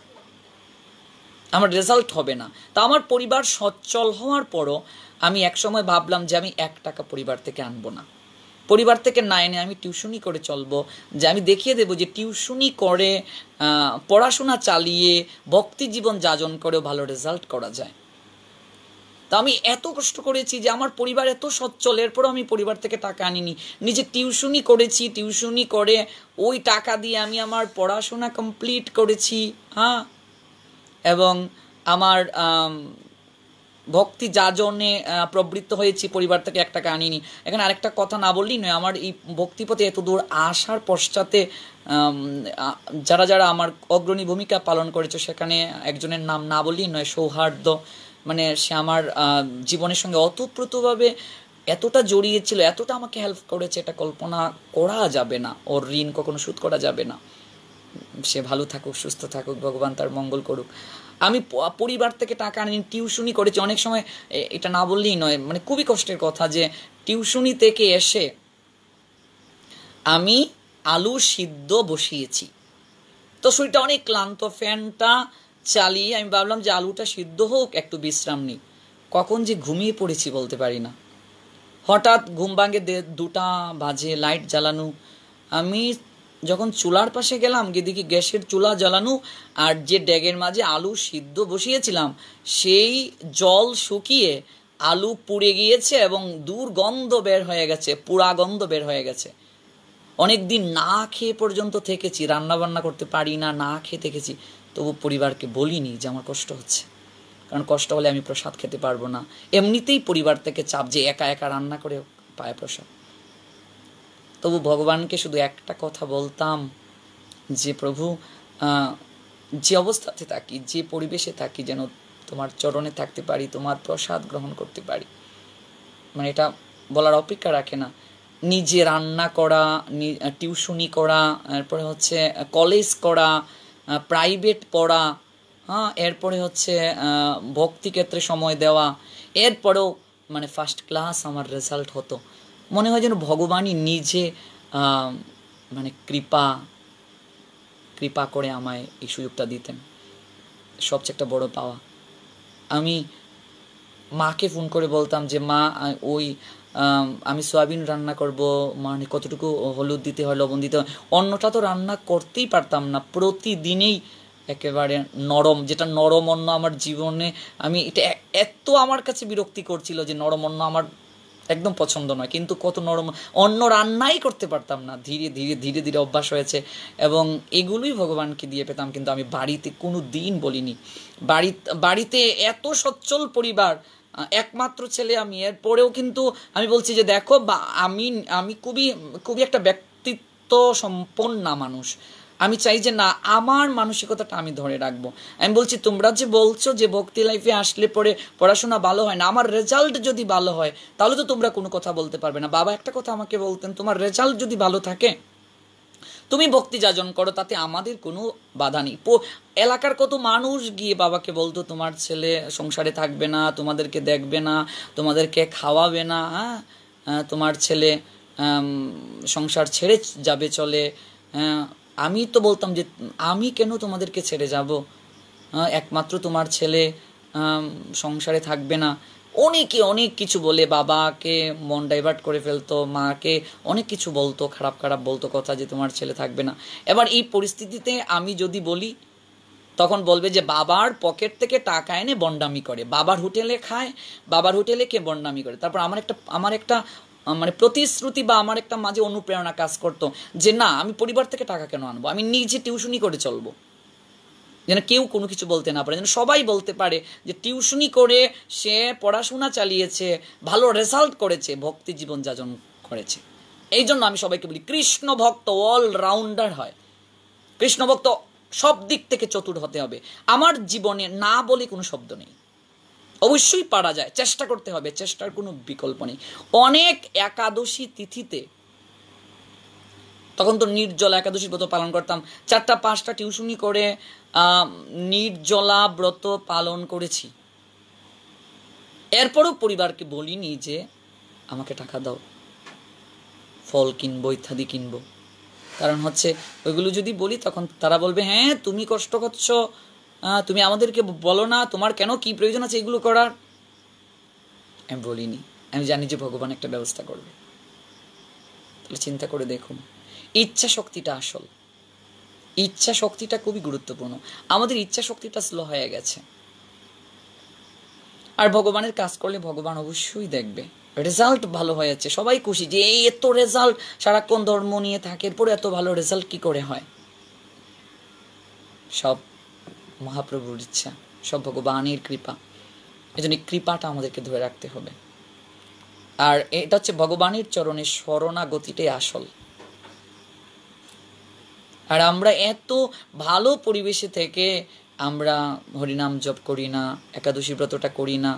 আমার রেজাল্ট হবে না। তা আমার পরিবার সচ্ছল হওয়ার পরও আমি একসময় ভাবলাম যে আমি 1 টাকা পরিবার থেকে আনবো না, পরিবার থেকে না এনে আমি টিউশনি করে চলবো। যে আমি দেখিয়ে দেবো যে টিউশনি করে, পড়াশোনা চালিয়ে, ভক্তি জীবন যাজন করেও ভালো রেজাল্ট করা যায়। তা আমি এত কষ্ট করেছি যে আমার পরিবার এত সচ্ছল, এরপরও আমি পরিবার থেকে টাকা আনিনি, নিজে টিউশনি করেছি, টিউশনি করে ওই টাকা দিয়ে আমি আমার পড়াশোনা কমপ্লিট করেছি, হ্যাঁ। এবং আমার ভক্তি যাজনে প্রবৃত্ত হয়েছি, পরিবার থেকে 1 টাকা আনিনি। এখানে আরেকটা কথা না বললেই নয়, আমার এই ভক্তিপথে এত দূর আসার পশ্চাতে যারা যারা আমার অগ্রণী ভূমিকা পালন করেছে, সেখানে একজনের নাম না বললেই নয়, সৌহার্দ্য। মানে সে আমার জীবনের সঙ্গে অতপ্রতভাবে এতটা জড়িয়েছিল, এতটা আমাকে হেল্প করেছে, এটা কল্পনা করা যাবে না। ওর ঋণ কখনো শোধ করা যাবে না। সে ভালো থাকুক, সুস্থ থাকুক, ভগবান তার মঙ্গল করুক। আমি পরিবার থেকে টাকা আনি, টিউশনি করেছি। অনেক সময় এটা না বললেই নয়, মানে খুবই কষ্টের কথা যে টিউশনি থেকে এসে আমি আলু সিদ্ধ বসিয়েছি। তো শরীরটা অনেক ক্লান্ত, ফ্যানটা চালিয়ে আমি ভাবলাম যে আলুটা সিদ্ধ হোক, একটু বিশ্রাম নিই। কখন যে ঘুমিয়ে পড়েছি বলতে পারি না। হঠাৎ ঘুম ভাঙে 2টা বাজে, লাইট জ্বালানো। আমি যখন চুলার পাশে গেলাম, গিয়ে দেখি গ্যাসের চুলা জ্বালানো, আর যে ড্যাগের মাঝে আলু সিদ্ধ বসিয়েছিলাম সেই জল শুকিয়ে আলু পুড়ে গিয়েছে এবং দুর্গন্ধ বের হয়ে গেছে, পোড়া গন্ধ বের হয়ে গেছে। অনেক দিন না খেয়ে পর্যন্ত থেকেছি, রান্না বান্না করতে পারি না, না খেয়ে থেকেছি। তবু পরিবারকে বলিনি যে আমার কষ্ট হচ্ছে, কারণ কষ্ট হলে আমি প্রসাদ খেতে পারবো না। এমনিতেই পরিবার থেকে চাপ যে একা একা রান্না করে পায় প্রসাদ। তবু ভগবানকে শুধু একটা কথা বলতাম যে প্রভু, যে অবস্থাতে থাকি, যে পরিবেশে থাকি, যেন তোমার চরণে থাকতে পারি, তোমার প্রসাদ গ্রহণ করতে পারি। মানে এটা বলার অপেক্ষা রাখে না। নিজে রান্না করা, টিউশনি করা, এরপরে হচ্ছে কলেজ করা, প্রাইভেট পড়া, হ্যাঁ, এরপরে হচ্ছে ভক্তিক্ষেত্রে সময় দেওয়া, এরপরেও মানে ফার্স্ট ক্লাস আমার রেজাল্ট হতো। মনে হয় যেন ভগবানই নিজে মানে কৃপা করে আমায় এই সুযোগটা দিতেন। সবচেয়ে একটা বড় পাওয়া। আমি মাকে ফোন করে বলতাম যে মা, ওই আমি সয়াবিন রান্না করব, মানে কতটুকু হলুদ দিতে হয়, লবণ দিতে হয়। অন্নটা তো রান্না করতেই পারতাম না, প্রতিদিনেই একেবারে নরম, যেটা নরম অন্ন আমার জীবনে, আমি এটা এত আমার কাছে বিরক্তি করছিল যে নরম অন্ন আমার একদম পছন্দ নয়। কিন্তু কত নরম অন্ন রান্নাই করতে পারতাম না। ধীরে ধীরে ধীরে ধীরে অভ্যাস হয়েছে এবং এগুলোই ভগবানকে দিয়ে পেতাম। কিন্তু আমি বাড়িতে কোনো দিন বলিনি। বাড়িতে এত সচ্ছল পরিবার, একমাত্র ছেলে আমি, এরপরেও কিন্তু আমি বলছি যে দেখো, বা আমি খুবই খুবই একটা ব্যক্তিত্ব সম্পন্ন মানুষ। আমি চাই যে না, আমার মানসিকতাটা আমি ধরে রাখবো। আমি বলছি তোমরা যে বলছো যে ভক্তি লাইফে আসলে পরে পড়াশোনা ভালো হয় না, আমার রেজাল্ট যদি ভালো হয় তাহলে তো তোমরা কোনো কথা বলতে পারবে না। বাবা একটা কথা আমাকে বলতেন, তোমার রেজাল্ট যদি ভালো থাকে তুমি ভক্তি যাজন করো, তাতে আমাদের কোনো বাধা নেই। এলাকার কত মানুষ গিয়ে বাবাকে বলতো তোমার ছেলে সংসারে থাকবে না, তোমাদেরকে দেখবে না, তোমাদেরকে খাওয়াবে না, তোমার ছেলে সংসার ছেড়ে যাবে চলে। আমি তো বলতাম যে আমি কেন তোমাদেরকে ছেড়ে যাব, একমাত্র তোমার ছেলে সংসারে থাকবে না। অনেকে অনেক কিছু বলে বাবাকে মন ডাইভার্ট করে ফেলতো, মাকে অনেক কিছু বলতো, খারাপ খারাপ বলতো কথা যে তোমার ছেলে থাকবে না। এবার এই পরিস্থিতিতে আমি যদি বলি তখন বলবে যে বাবার পকেট থেকে টাকা এনে বন্ডামি করে, বাবার হোটেলে খায়, বাবার হোটেলে কে বন্ডামি করে। তারপর আমার একটা মানে প্রতিশ্রুতি বা আমার একটা মাঝে অনুপ্রেরণা কাজ করতো যে না, আমি পরিবার থেকে টাকা কেন আনবো, আমি নিজে টিউশনি করে চলবো, যেন কেউ কোনো কিছু বলতে না পারে, যেন সবাই বলতে পারে যে টিউশনি করে সে পড়াশোনা চালিয়েছে, ভালো রেজাল্ট করেছে, ভক্তি জীবন যাপন করেছে। এই জন্য আমি সবাইকে বলি কৃষ্ণ ভক্ত অলরাউন্ডার হয়, কৃষ্ণ ভক্ত সব দিক থেকে চতুর হতে হবে। আমার জীবনে না বলে কোনো শব্দ নেই, অবশ্যই পারা যায়, চেষ্টা করতে হবে, চেষ্টার কোনো বিকল্প নেই। অনেক একাদশী তিথিতে, তখন তো নির্জলা একাদশী ব্রত পালন করতাম, 4টা-5টা টিউশনি করে নির্জলা ব্রত পালন করেছি। এরপরও পরিবারকে বলিনি যে আমাকে টাকা দাও, ফল কিনবো, ইত্যাদি কিনবো। কারণ হচ্ছে ওইগুলো যদি বলি তখন তারা বলবে হ্যাঁ তুমি কষ্ট করছো, তুমি আমাদেরকে বলো না তোমার কেন কি প্রয়োজন আছে এগুলো করার। আমি বলিনি, আমি জানি যে ভগবান একটা ব্যবস্থা করবে। তাহলে চিন্তা করে দেখুন, ইচ্ছা শক্তিটা আসল, ইচ্ছা শক্তিটা খুবই গুরুত্বপূর্ণ। আমাদের ইচ্ছা শক্তিটা স্লো হয়ে গেছে। আর ভগবানের কাজ করলে ভগবান অবশ্যই দেখবে রেজাল্ট ভালো হয়েছে, সবাই খুশি যে এই এত রেজাল্ট, সারাক্ষণ ধর্ম নিয়ে থাকে এরপরে এত ভালো রেজাল্ট কি করে হয়। সব মহাপ্রভুর ইচ্ছা, সব ভগবানের কৃপা। এই জন্য কৃপাটা আমাদেরকে ধরে রাখতে হবে। আর এটা হচ্ছে ভগবানের চরণে শরণাগতিটাই আসল। আর আমরা এত ভালো পরিবেশে থেকে আমরা হরিনাম জপ করি না, একাদশী ব্রতটা করি না।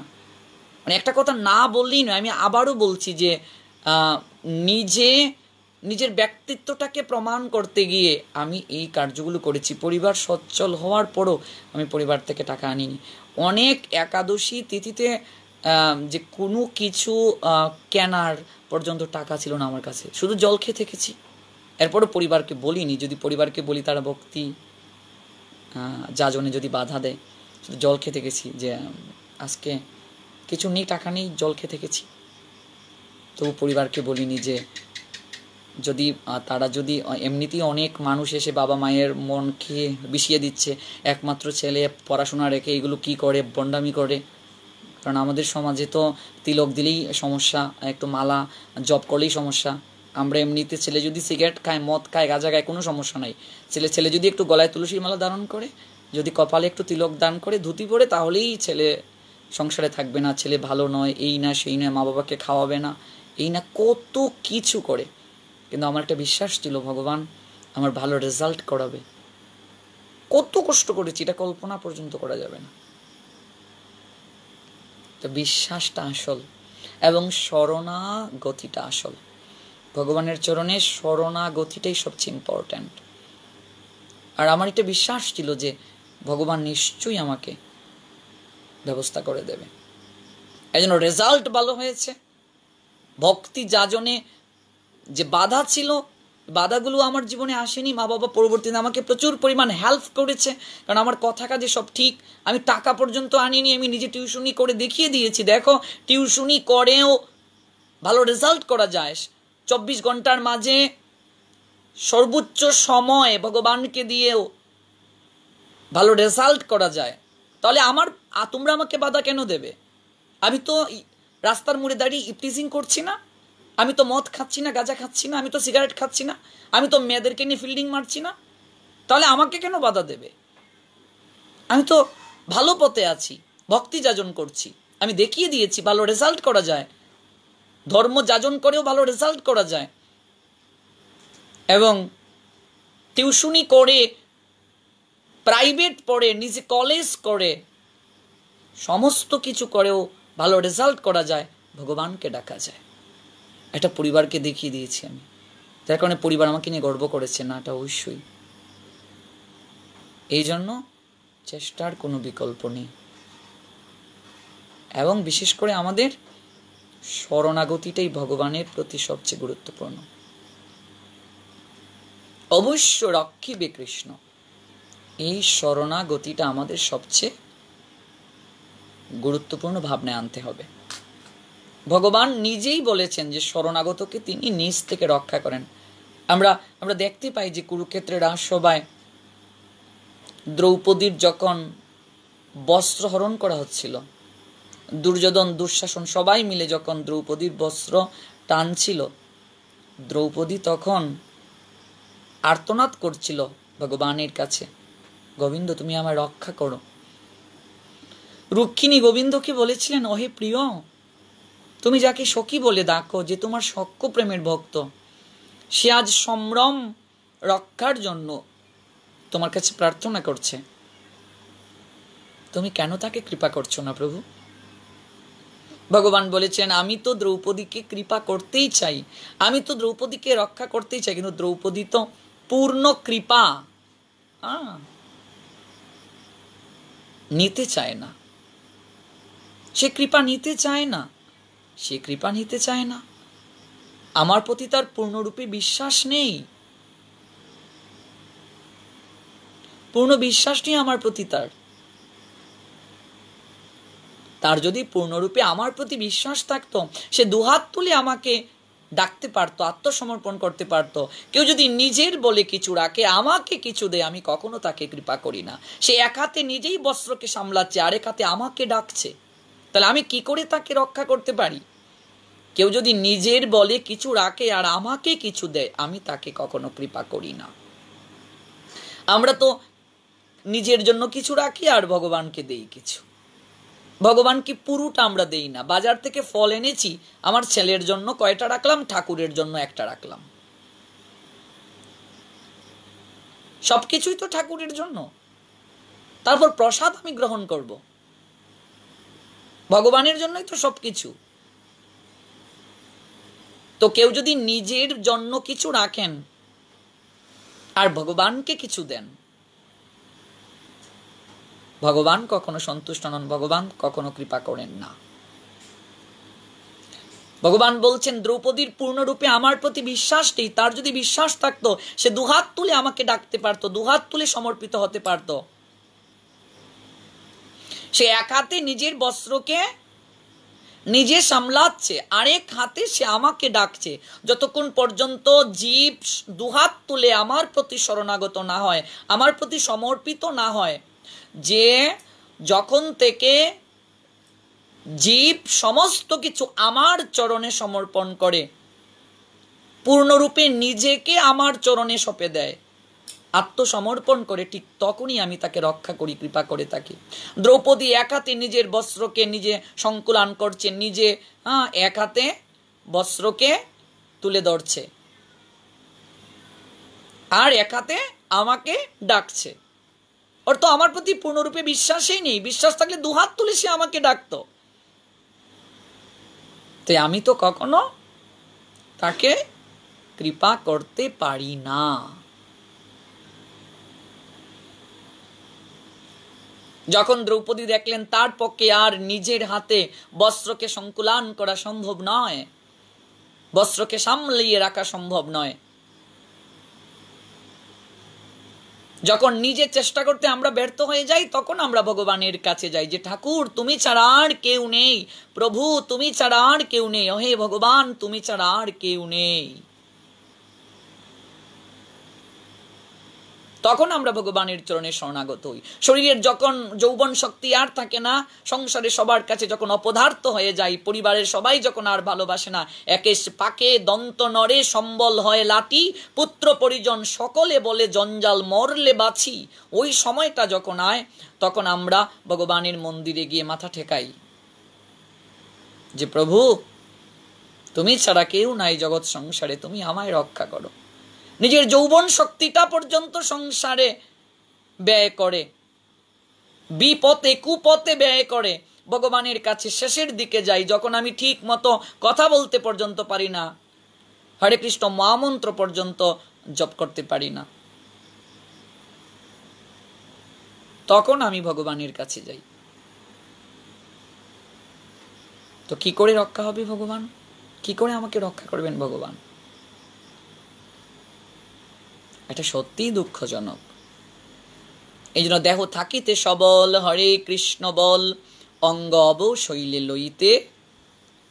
মানে একটা কথা না বললেই নয়, আমি আবারও বলছি যে নিজের ব্যক্তিত্বটাকে প্রমাণ করতে গিয়ে আমি এই কার্যগুলো করেছি। পরিবার সচ্ছল হওয়ার পরও আমি পরিবার থেকে টাকা আনিনি। অনেক একাদশী তিথিতে যে কোনো কিছু কেনার পর্যন্ত টাকা ছিল না আমার কাছে, শুধু জল খেয়ে থেকেছি। এরপরও পরিবারকে বলিনি, যদি পরিবারকে বলি তারা ভক্তি যাজনে যদি বাধা দেয়, শুধু জল খেতে গেছি যে আজকে কিছু নেই, টাকা নেই, জল খেতে গেছি। তবু পরিবারকে বলিনি যে যদি তারা যদি এমনিতেই অনেক মানুষ এসে বাবা মায়ের মনকে বিষিয়ে দিচ্ছে, একমাত্র ছেলে পড়াশোনা রেখে এগুলো কি করে, বন্ডামি করে। কারণ আমাদের সমাজে তো তিলক দিলেই সমস্যা, একটু মালা জপ করলেই সমস্যা। আমরা এমনিতে ছেলে যদি সিগারেট খায়, মদ খায়, গাঁজা খায়, কোনো সমস্যা নাই। ছেলে যদি একটু গলায় তুলসীর মালা ধারণ করে, যদি কপালে একটু তিলক দান করে, ধুতি পরে, তাহলেই ছেলে সংসারে থাকবে না, ছেলে ভালো নয়, এই না সেই নয়, মা বাবাকে খাওয়াবে না, এই না, কত কিছু করে। কিন্তু আমার একটা বিশ্বাস ছিল ভগবান আমার ভালো রেজাল্ট করাবে। কত কষ্ট করেছি এটা কল্পনা পর্যন্ত করা যাবে না। তো বিশ্বাসটা আসল এবং শরণাগতিটা আসল। ভগবানের চরণে শরণাগতিটাই সবচেয়ে ইম্পর্ট্যান্ট। আর আমার একটা বিশ্বাস ছিল যে ভগবান নিশ্চয়ই আমাকে ব্যবস্থা করে দেবে। এই জন্য রেজাল্ট ভালো হয়েছে। ভক্তি যাজনে যে বাধা ছিল, বাধাগুলো আমার জীবনে আসেনি। মা বাবা পরবর্তীতে আমাকে প্রচুর পরিমাণ হেল্প করেছে, কারণ আমার কথা কাজে সব ঠিক। আমি টাকা পর্যন্ত আনিনি, আমি নিজে টিউশনি করে দেখিয়ে দিয়েছি, দেখো টিউশনি করেও ভালো রেজাল্ট করা যায়। 24 ঘন্টার মাঝে সর্বোচ্চ সময় ভগবানকে দিয়েও ভালো রেজাল্ট করা যায়। তাহলে তোমরা আমাকে বাধা কেন দেবে? আমি তো রাস্তার মোড়ে দাঁড়িয়ে ইপটিজিং করছি না, আমি তো মদ খাচ্ছি না, গাঁজা খাচ্ছি না, আমি তো সিগারেট খাচ্ছি না, আমি তো মেয়েদেরকে নিয়ে ফিল্ডিং মারছি না। তাহলে আমাকে কেন বাধা দেবে? আমি তো ভালো পথে আছি, ভক্তি যাজন করছি, আমি দেখিয়ে দিয়েছি ভালো রেজাল্ট করা যায়, ধর্ম যাজন করেও ভালো রেজাল্ট করা যায়। এবং টিউশনি করে, প্রাইভেট পড়ে, নিজে কলেজ করে, সমস্ত কিছু করেও ভালো রেজাল্ট করা যায়, ভগবানকে ডাকা যায়। একটা পরিবারকে দেখিয়ে দিয়েছি আমি, যার কারণে পরিবার আমাকে নিয়ে গর্ব করেছে, না এটা অবশ্যই। এই জন্য চেষ্টার কোনো বিকল্প নেই। এবং বিশেষ করে আমাদের শরণাগতিটাই ভগবানের প্রতি সবচেয়ে গুরুত্বপূর্ণ। অবশ্য রক্ষিবে কৃষ্ণ, এই শরণাগতিটা আমাদের সবচেয়ে গুরুত্বপূর্ণ ভাবনায় আনতে হবে। ভগবান নিজেই বলেছেন যে শরণাগতকে তিনি নিজ থেকে রক্ষা করেন। আমরা দেখতে পাই যে কুরুক্ষেত্রের রাজসভায় দ্রৌপদীর যখন বস্ত্র হরণ করা হচ্ছিল, দুর্যোধন, দুঃশাসন সবাই মিলে যখন দ্রৌপদীর বস্ত্র টানছিল, দ্রৌপদী তখন আর্তনাদ করছিল ভগবানের কাছে, গোবিন্দ তুমি আমায় রক্ষা করো। রুক্মিণী গোবিন্দকে বলেছিলেন, ওহে প্রিয়, তুমি যাকে সখী বলে ডাকো, যে তোমার সখ্য প্রেমের ভক্ত, সে আজ সম্ভ্রম রক্ষার জন্য তোমার কাছে প্রার্থনা করছে, তুমি কেন তাকে কৃপা করছো না প্রভু? ভগবান বলেছেন, আমি তো দ্রৌপদীকে কৃপা করতেই চাই, আমি তো দ্রৌপদীকে রক্ষা করতেই চাই, কিন্তু দ্রৌপদী তো পূর্ণ কৃপা নিতে চায় না, সে কৃপা নিতে চায় না, সে কৃপা নিতে চায় না। আমার প্রতি তার পূর্ণরূপে বিশ্বাস নেই, পূর্ণ বিশ্বাস নেই আমার প্রতি তার। তার যদি পূর্ণরূপে আমার প্রতি বিশ্বাস থাকতো, সে দুহাত তুলে আমাকে ডাকতে পারতো, আত্মসমর্পণ করতে পারতো। কেউ যদি নিজের বলে কিছু রাখে, আমাকে কিছু দেয়, আমি কখনো তাকে কৃপা করি না। সে এক হাতে নিজেই বস্ত্রকে সামলাচ্ছে, আরেক হাতে আমাকে ডাকছে, তাহলে আমি কি করে তাকে রক্ষা করতে পারি? কেউ যদি নিজের বলে কিছু রাখে আর আমাকে কিছু দেয়, আমি তাকে কখনো কৃপা করি না। আমরা তো নিজের জন্য কিছু রাখি আর ভগবানকে দেই কিছু। ভগবানকে পুরোটা আমরা দেই না। বাজার থেকে ফল এনেছি, আমার ছেলের জন্য কয়টা রাখলাম, ঠাকুরের জন্য একটা রাখলাম, সবকিছুই তো ঠাকুরের জন্য। তারপর প্রসাদ আমি গ্রহণ করব, ভগবানের জন্যই তো সবকিছু। তো কেউ যদি নিজের জন্য কিছু রাখেন আর ভগবানকে কিছু দেন, ভগবান কখনো সন্তুষ্ট নন, ভগবান কখনো কৃপা করেন না। ভগবান বলছেন, দ্রৌপদীর পূর্ণরূপে আমার প্রতি বিশ্বাস নেই। তার যদি বিশ্বাস থাকতো, সে দুহাত তুলে আমাকে ডাকতে পারতো, দুহাত তুলে সমর্পিত হতে পারতো। সে এক হাতে নিজের বস্ত্রকে নিজে সামলাচ্ছে, আরেক হাতে সে আমাকে ডাকছে। যতক্ষণ পর্যন্ত জীব দুহাত তুলে আমার প্রতি শরণাগত না হয়, আমার প্রতি সমর্পিত না হয়, যে যখন থেকে জীব সমস্ত কিছু আমার চরণে সমর্পণ করে, পূর্ণরূপে নিজেকে আমার চরণে সঁপে দেয়, আত্মসমর্পণ করে, ঠিক তখনই আমি তাকে রক্ষা করি, কৃপা করে থাকি। দ্রৌপদী এক হাতে নিজের বস্ত্রকে নিজে সংকুলান করছে, নিজে এক হাতে বস্ত্রকে তুলে ধরছে, আর এক হাতে আমাকে ডাকছে। ওর তো আমার প্রতি পূর্ণরূপে বিশ্বাসই নেই। বিশ্বাস থাকলে দুহাত তুলে সে আমাকে ডাকতো। তাই আমি তো কখনো তাকে কৃপা করতে পারি না। যখন দ্রৌপদী দেখলেন তার পক্ষে আর নিজের হাতে বস্ত্রকে সংকুলান করা সম্ভব নয়, বস্ত্রকে সামলিয়ে রাখা সম্ভব নয়, যখন নিজে চেষ্টা করতে আমরা ব্যর্থ হয়ে যাই, তখন আমরা ভগবানের কাছে যাই যে ঠাকুর তুমি ছাড়া আর কেউ নেই, প্রভু তুমি ছাড়া আর কেউ নেই, হে ভগবান তুমি ছাড়া আর কেউ নেই। তখন আমরা ভগবানের চরণে শরণাগত হই। শরীরের যখন যৌবন শক্তি আর থাকে না, সংসারে সবার কাছে যখন অপদার্থ হয়ে যায়, পরিবারের সবাই যখন আর ভালোবাসে না, একেশ পাকে দন্ত নরে সম্বল হয় লাঠি, পুত্র পরিজন সকলে বলে জঞ্জাল মরলে বাঁচি, ওই সময়টা যখন আয়, তখন আমরা ভগবানের মন্দিরে গিয়ে মাথা ঠেকাই যে প্রভু তুমি ছাড়া কেউ নাই জগৎ সংসারে, তুমি আমায় রক্ষা করো। নিজের যৌবন শক্তিটা পর্যন্ত সংসারে ব্যয় করে, বিপথে কুপথে ব্যয় করে ভগবানের কাছে শেষের দিকে যাই, যখন আমি ঠিক মতো কথা বলতে পর্যন্ত পারি না, হরে কৃষ্ণ মহামন্ত্র পর্যন্ত জপ করতে পারি না, তখন আমি ভগবানের কাছে যাই। তো কি করে রক্ষা হবে ভগবান? কি করে আমাকে রক্ষা করবেন ভগবান? এটা সত্যিই দুঃখজনক। এই জন্য দেহ থাকিতে সবল, হরে কৃষ্ণ বল, অঙ্গ অবশৈলে লইতে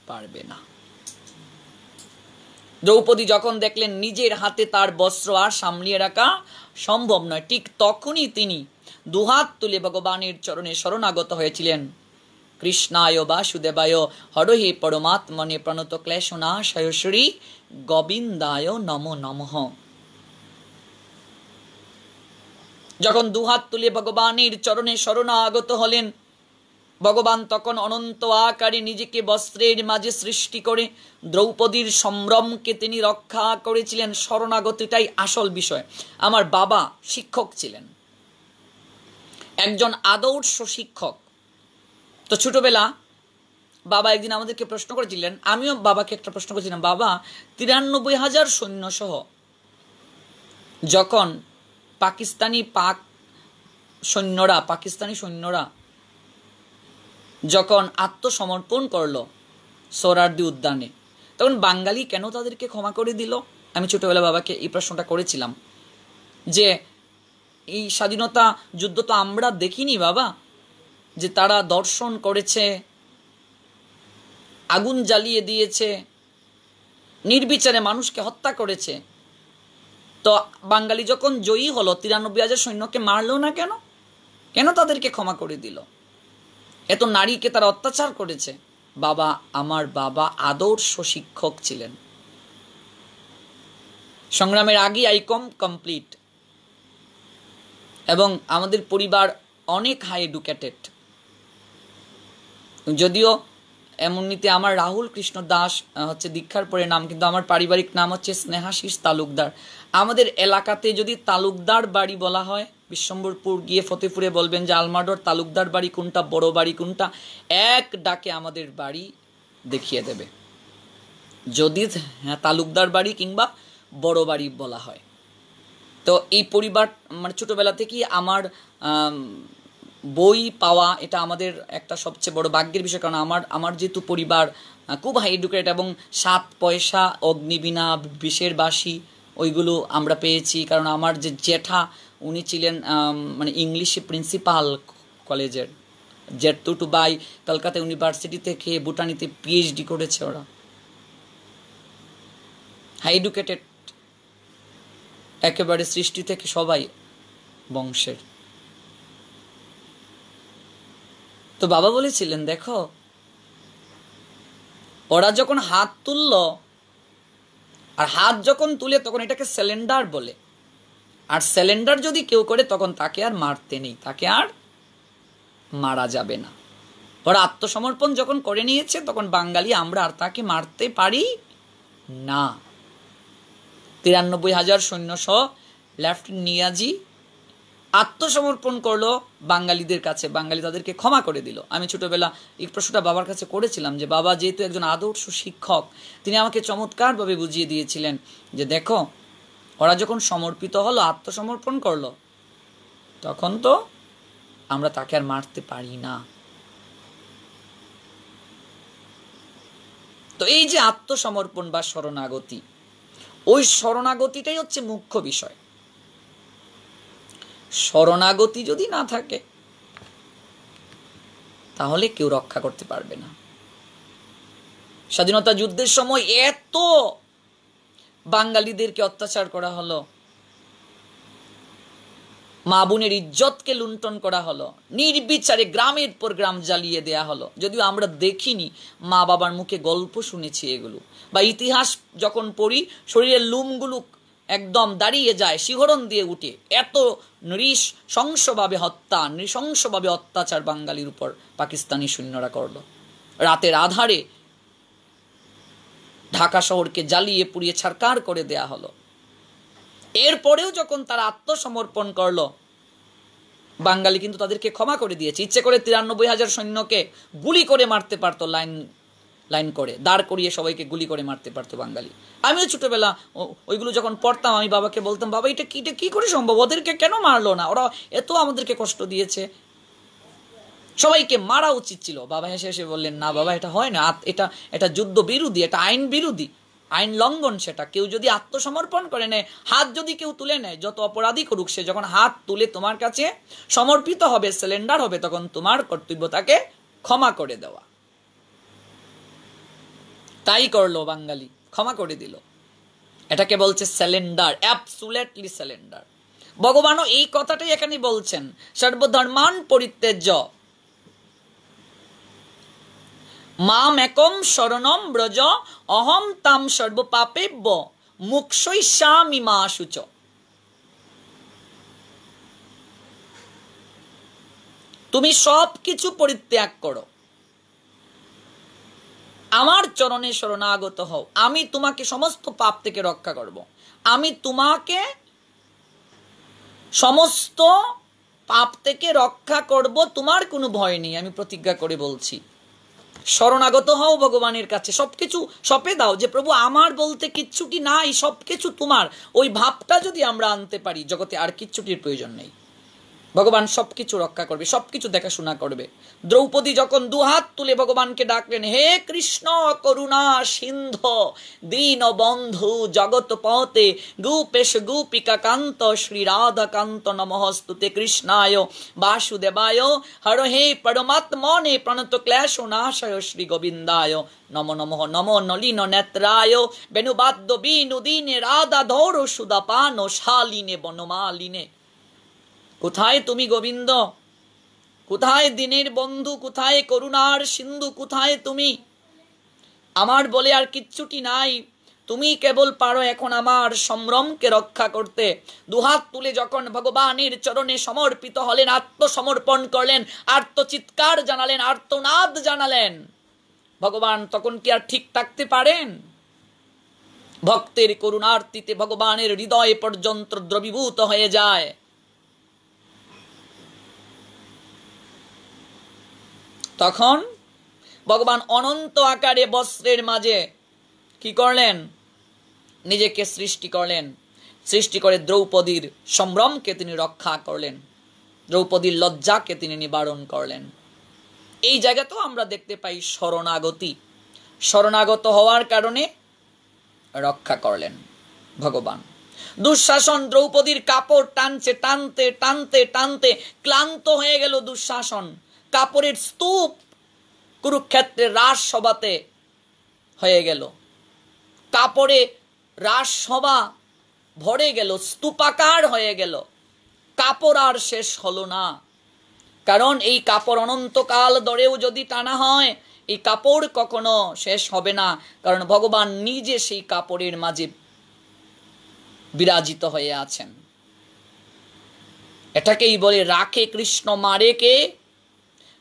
পারবে না। দ্রৌপদী যখন দেখলেন নিজের হাতে তার বস্ত্র আর সামলিয়ে রাখা সম্ভব নয়, ঠিক তখনই তিনি দুহাত তুলে ভগবানের চরণে শরণাগত হয়েছিলেন। কৃষ্ণায় বাসুদেবায় হরহে পরমাত্মনে প্রণত ক্লেশনাশয় শ্রী গোবিন্দায় নমো নমঃ। যখন দুহাত তুলে ভগবানের চরণে শরণাগত হলেন, ভগবান তখন অনন্ত আকারে নিজেকে বস্ত্রের মাঝে সৃষ্টি করে দ্রৌপদীর সম্ভ্রমকে তিনি রক্ষা করেছিলেন। শরণাগতিটাই আসল বিষয়। আমার বাবা শিক্ষক ছিলেন, একজন আদর্শ শিক্ষক। তো ছোটবেলা বাবা একদিন আমাদেরকে প্রশ্ন করেছিলেন, আমিও বাবাকে একটা প্রশ্ন করেছিলাম, বাবা 93,000 সৈন্য সহ যখন পাকিস্তানি সৈন্যরা যখন আত্মসমর্পণ করলো সোহরাওয়ার্দী উদ্যানে, তখন বাঙালি কেন তাদেরকে ক্ষমা করে দিল? আমি ছোটবেলা বাবাকে এই প্রশ্নটা করেছিলাম যে এই স্বাধীনতা যুদ্ধ তো আমরা দেখিনি বাবা, যে তারা দর্শন করেছে, আগুন জ্বালিয়ে দিয়েছে, নির্বিচারে মানুষকে হত্যা করেছে। তো বাঙালি যখন জয়ী হলো 93,000 সৈন্যকে মারলো না কেন? কেন তাদেরকে ক্ষমা করে দিল? এত নারীকে তারা অত্যাচার করেছে। বাবা, আমার বাবা আদর্শ শিক্ষক ছিলেন। সংগ্রামের আগে আইকম কমপ্লিট, এবং আমাদের পরিবার অনেক হাই এডুকেটেড। যদিও এমনিতে আমার রাহুল কৃষ্ণ দাস হচ্ছে দীক্ষার পরে নাম, কিন্তু আমার পারিবারিক নাম হচ্ছে স্নেহাশিস তালুকদার। আমাদের এলাকাতে যদি তালুকদার বাড়ি বলা হয়, বিশ্বম্বরপুর গিয়ে ফতেপুরে বলবেন যে আলমাডোর তালুকদার বাড়ি কোনটা, বড় বাড়ি কোনটা, এক ডাকে আমাদের বাড়ি দেখিয়ে দেবে, যদি হ্যাঁ তালুকদার বাড়ি কিংবা বড় বাড়ি বলা হয়। তো এই পরিবার মানে ছোটবেলা থেকেই আমার বই পাওয়া এটা আমাদের একটা সবচেয়ে বড় ভাগ্যের বিষয়। কারণ আমার যেহেতু পরিবার খুব হাই এডুকেটেড, এবং 7 পয়সা, অগ্নিবীণা, বিষের বাসি ওইগুলো আমরা পেয়েছি। কারণ আমার যে জ্যাঠা উনি ছিলেন মানে ইংলিশে প্রিন্সিপাল কলেজের, জেঠু টু বাই কলকাতা ইউনিভার্সিটি থেকে বুটানিতে পিএইচডি করেছে ওরা, হাই এডুকেটেড একেবারে সৃষ্টি থেকে সবাই বংশের। তো বাবা বলেছিলেন, দেখো ওরা যখন হাত তুলল, আর হাত যখন তুলে তখন এটাকে স্যালেন্ডার বলে, আর স্যালেন্ডার যদি কেউ করে তখন তাকে আর মারতে নেই, তাকে আর মারা যাবে না। ওরা আত্মসমর্পণ যখন করে নিয়েছে তখন বাঙালি আমরা আর তাকে মারতে পারি না। 93,000 সৈন্য সহ লেফটেন্যান্ট নিয়াজি আত্মসমর্পণ করলো বাঙালিদের কাছে, বাঙালি তাদেরকে ক্ষমা করে দিল। আমি ছোটবেলা এই প্রশ্নটা বাবার কাছে করেছিলাম যে বাবা যেহেতু একজন আদর্শ শিক্ষক, তিনি আমাকে চমৎকারভাবে বুঝিয়ে দিয়েছিলেন যে দেখো ওরা যখন সমর্পিত হলো, আত্মসমর্পণ করলো, তখন তো আমরা তাকে আর মারতে পারি না। তো এই যে আত্মসমর্পণ বা শরণাগতি, ওই শরণাগতিটাই হচ্ছে মুখ্য বিষয়। শরণাগতি যদি না থাকে তাহলে কেউ রক্ষা করতে পারবে না। স্বাধীনতা যুদ্ধের সময় এত বাঙালিদেরকে অত্যাচার করা হলো, মা বোনের ইজ্জতকে লুণ্ঠন করা হলো, নির্বিচারে গ্রামের পর গ্রাম জ্বালিয়ে দেয়া হলো। যদিও আমরা দেখিনি, মা বাবার মুখে গল্প শুনেছি এগুলো, বা ইতিহাস যখন পড়ি শরীরের লুমগুলো একদম দাঁড়িয়ে যায়, শিহরণ দিয়ে উঠে। এত নৃশংসভাবে অত্যাচার বাঙালির উপর পাকিস্তানি সৈন্যরা করলো। রাতের আধারে ঢাকা শহরকে জ্বালিয়ে পুড়িয়ে ছারকার করে দেয়া হলো। এরপরেও যখন তারা আত্মসমর্পণ করলো, বাঙালি কিন্তু তাদেরকে ক্ষমা করে দিয়েছে। ইচ্ছে করে 93,000 সৈন্যকে গুলি করে মারতে পারতো, লাইন লাইন করে দাঁড় করিয়ে সবাইকে গুলি করে মারতে পারতো বাঙালি। আমিও ছোটবেলা ওইগুলো যখন পড়তাম, আমি বাবাকে বলতাম, বাবা এটা কি করে সম্ভব, ওদেরকে কেন মারলো না, ওরা এত আমাদেরকে কষ্ট দিয়েছে, সবাইকে মারা উচিত ছিল। বাবা হেসে হেসে বললেন, না বাবা, এটা হয় না, এটা যুদ্ধ বিরোধী, এটা আইন বিরোধী, আইন লঙ্ঘন। সেটা কেউ যদি আত্মসমর্পণ করে নেয়, হাত যদি কেউ তুলে নেয়, যত অপরাধী করুক, সে যখন হাত তুলে তোমার কাছে সমর্পিত হবে, সিলিন্ডার হবে, তখন তোমার কর্তব্য তাকে ক্ষমা করে দেওয়া। তাই করলো বাঙালি, ক্ষমা করে দিল। এটাকে বলছে স্যালেন্ডার, অ্যাবসুলেটলি স্যালেন্ডার। ভগবানও এই কথাটাই এখানে বলছেন, সর্বধর্মান পরিত্যাজ্য মাম একম শরণম ব্রজ অহম তাম সর্বপাপেভ্য মুক্ষয়িষ্যামি মা শুচ। তুমি সব কিছু পরিত্যাগ করো, আমার চরণে শরণাগত হও, আমি তোমাকে সমস্ত পাপ থেকে রক্ষা করব, আমি তোমাকে সমস্ত পাপ থেকে রক্ষা করব, তোমার কোনো ভয় নেই, আমি প্রতিজ্ঞা করে বলছি। শরণাগত হও ভগবানের কাছে, সবকিছু সঁপে দাও, যে প্রভু আমার বলতে কিচ্ছু কি নাই, সবকিছু তোমার। ওই ভাবটা যদি আমরা আনতে পারি, জগতে আর কিচ্ছুটির প্রয়োজন নেই। ভগবান সবকিছু রক্ষা করবে, সবকিছু দেখাশোনা করবে। দ্রৌপদী যখন দুহাত তুলে ভগবানকে ডাকলেন, হে কৃষ্ণ করুণা সিন্ধু দীন বন্ধু জগৎ পতে গোপেশ গোপিকা কান্ত শ্রী রাধা কান্ত নমস্তুতে কৃষ্ণায় বাসুদেবায় হর হে পরমাত্মনে প্রণত ক্লেশ নাশয় শ্রী গোবিন্দায় নম নমঃ নমো নলিন নেত্রায় বেণুবাদ্য বিনুদিনে রাধা ধৌর সুদাপান শালিনে বনমালিনে। কোথায় তুমি গোবিন্দ, কোথায় দিনের বন্ধু, কোথায় করুণার সিন্ধু, কোথায় তুমি? আমার বলে আর কিচ্ছুটি নাই, তুমি কেবল পারো এখন আমার সম্ভ্রমকে রক্ষা করতে। দুহাত তুলে যখন ভগবানের চরণে সমর্পিত হলেন, আত্মসমর্পণ করলেন, আর্তচিৎকার জানালেন, আর্তনাদ জানালেন, ভগবান তখন কি আর ঠিক থাকতে পারেন? ভক্তের করুণার্তিতে ভগবানের হৃদয় পর্যন্ত দ্রবীভূত হয়ে যায়। তখন ভগবান অনন্ত আকারে বস্ত্রের মাঝে কি করলেন? নিজেকে সৃষ্টি করলেন। সৃষ্টি করে দ্রৌপদীর সম্ভ্রমকে তিনি রক্ষা করলেন, দ্রৌপদীর লজ্জাকে তিনি নিবারণ করলেন। এই জায়গাতেও আমরা দেখতে পাই শরণাগতি, শরণাগত হওয়ার কারণে রক্ষা করলেন ভগবান। দুঃশাসন দ্রৌপদীর কাপড় টানছে, টানতে টানতে টানতে ক্লান্ত হয়ে গেল দুঃশাসন। কাপড়ের স্তূপ কুরুক্ষেত্রে রাজসভাতে হয়ে গেল, কাপড়ে রাজসভা ভরে গেল, স্তূপাকার হয়ে গেল। কাপড় আর শেষ হলো না, কারণ এই কাপড় অনন্তকাল ধরেও যদি টানা হয়, এই কাপড় কখনো শেষ হবে না, কারণ ভগবান নিজে সেই কাপড়ের মাঝে বিরাজিত হয়ে আছেন। এটাকেই বলে রাখে কৃষ্ণ মারে কে।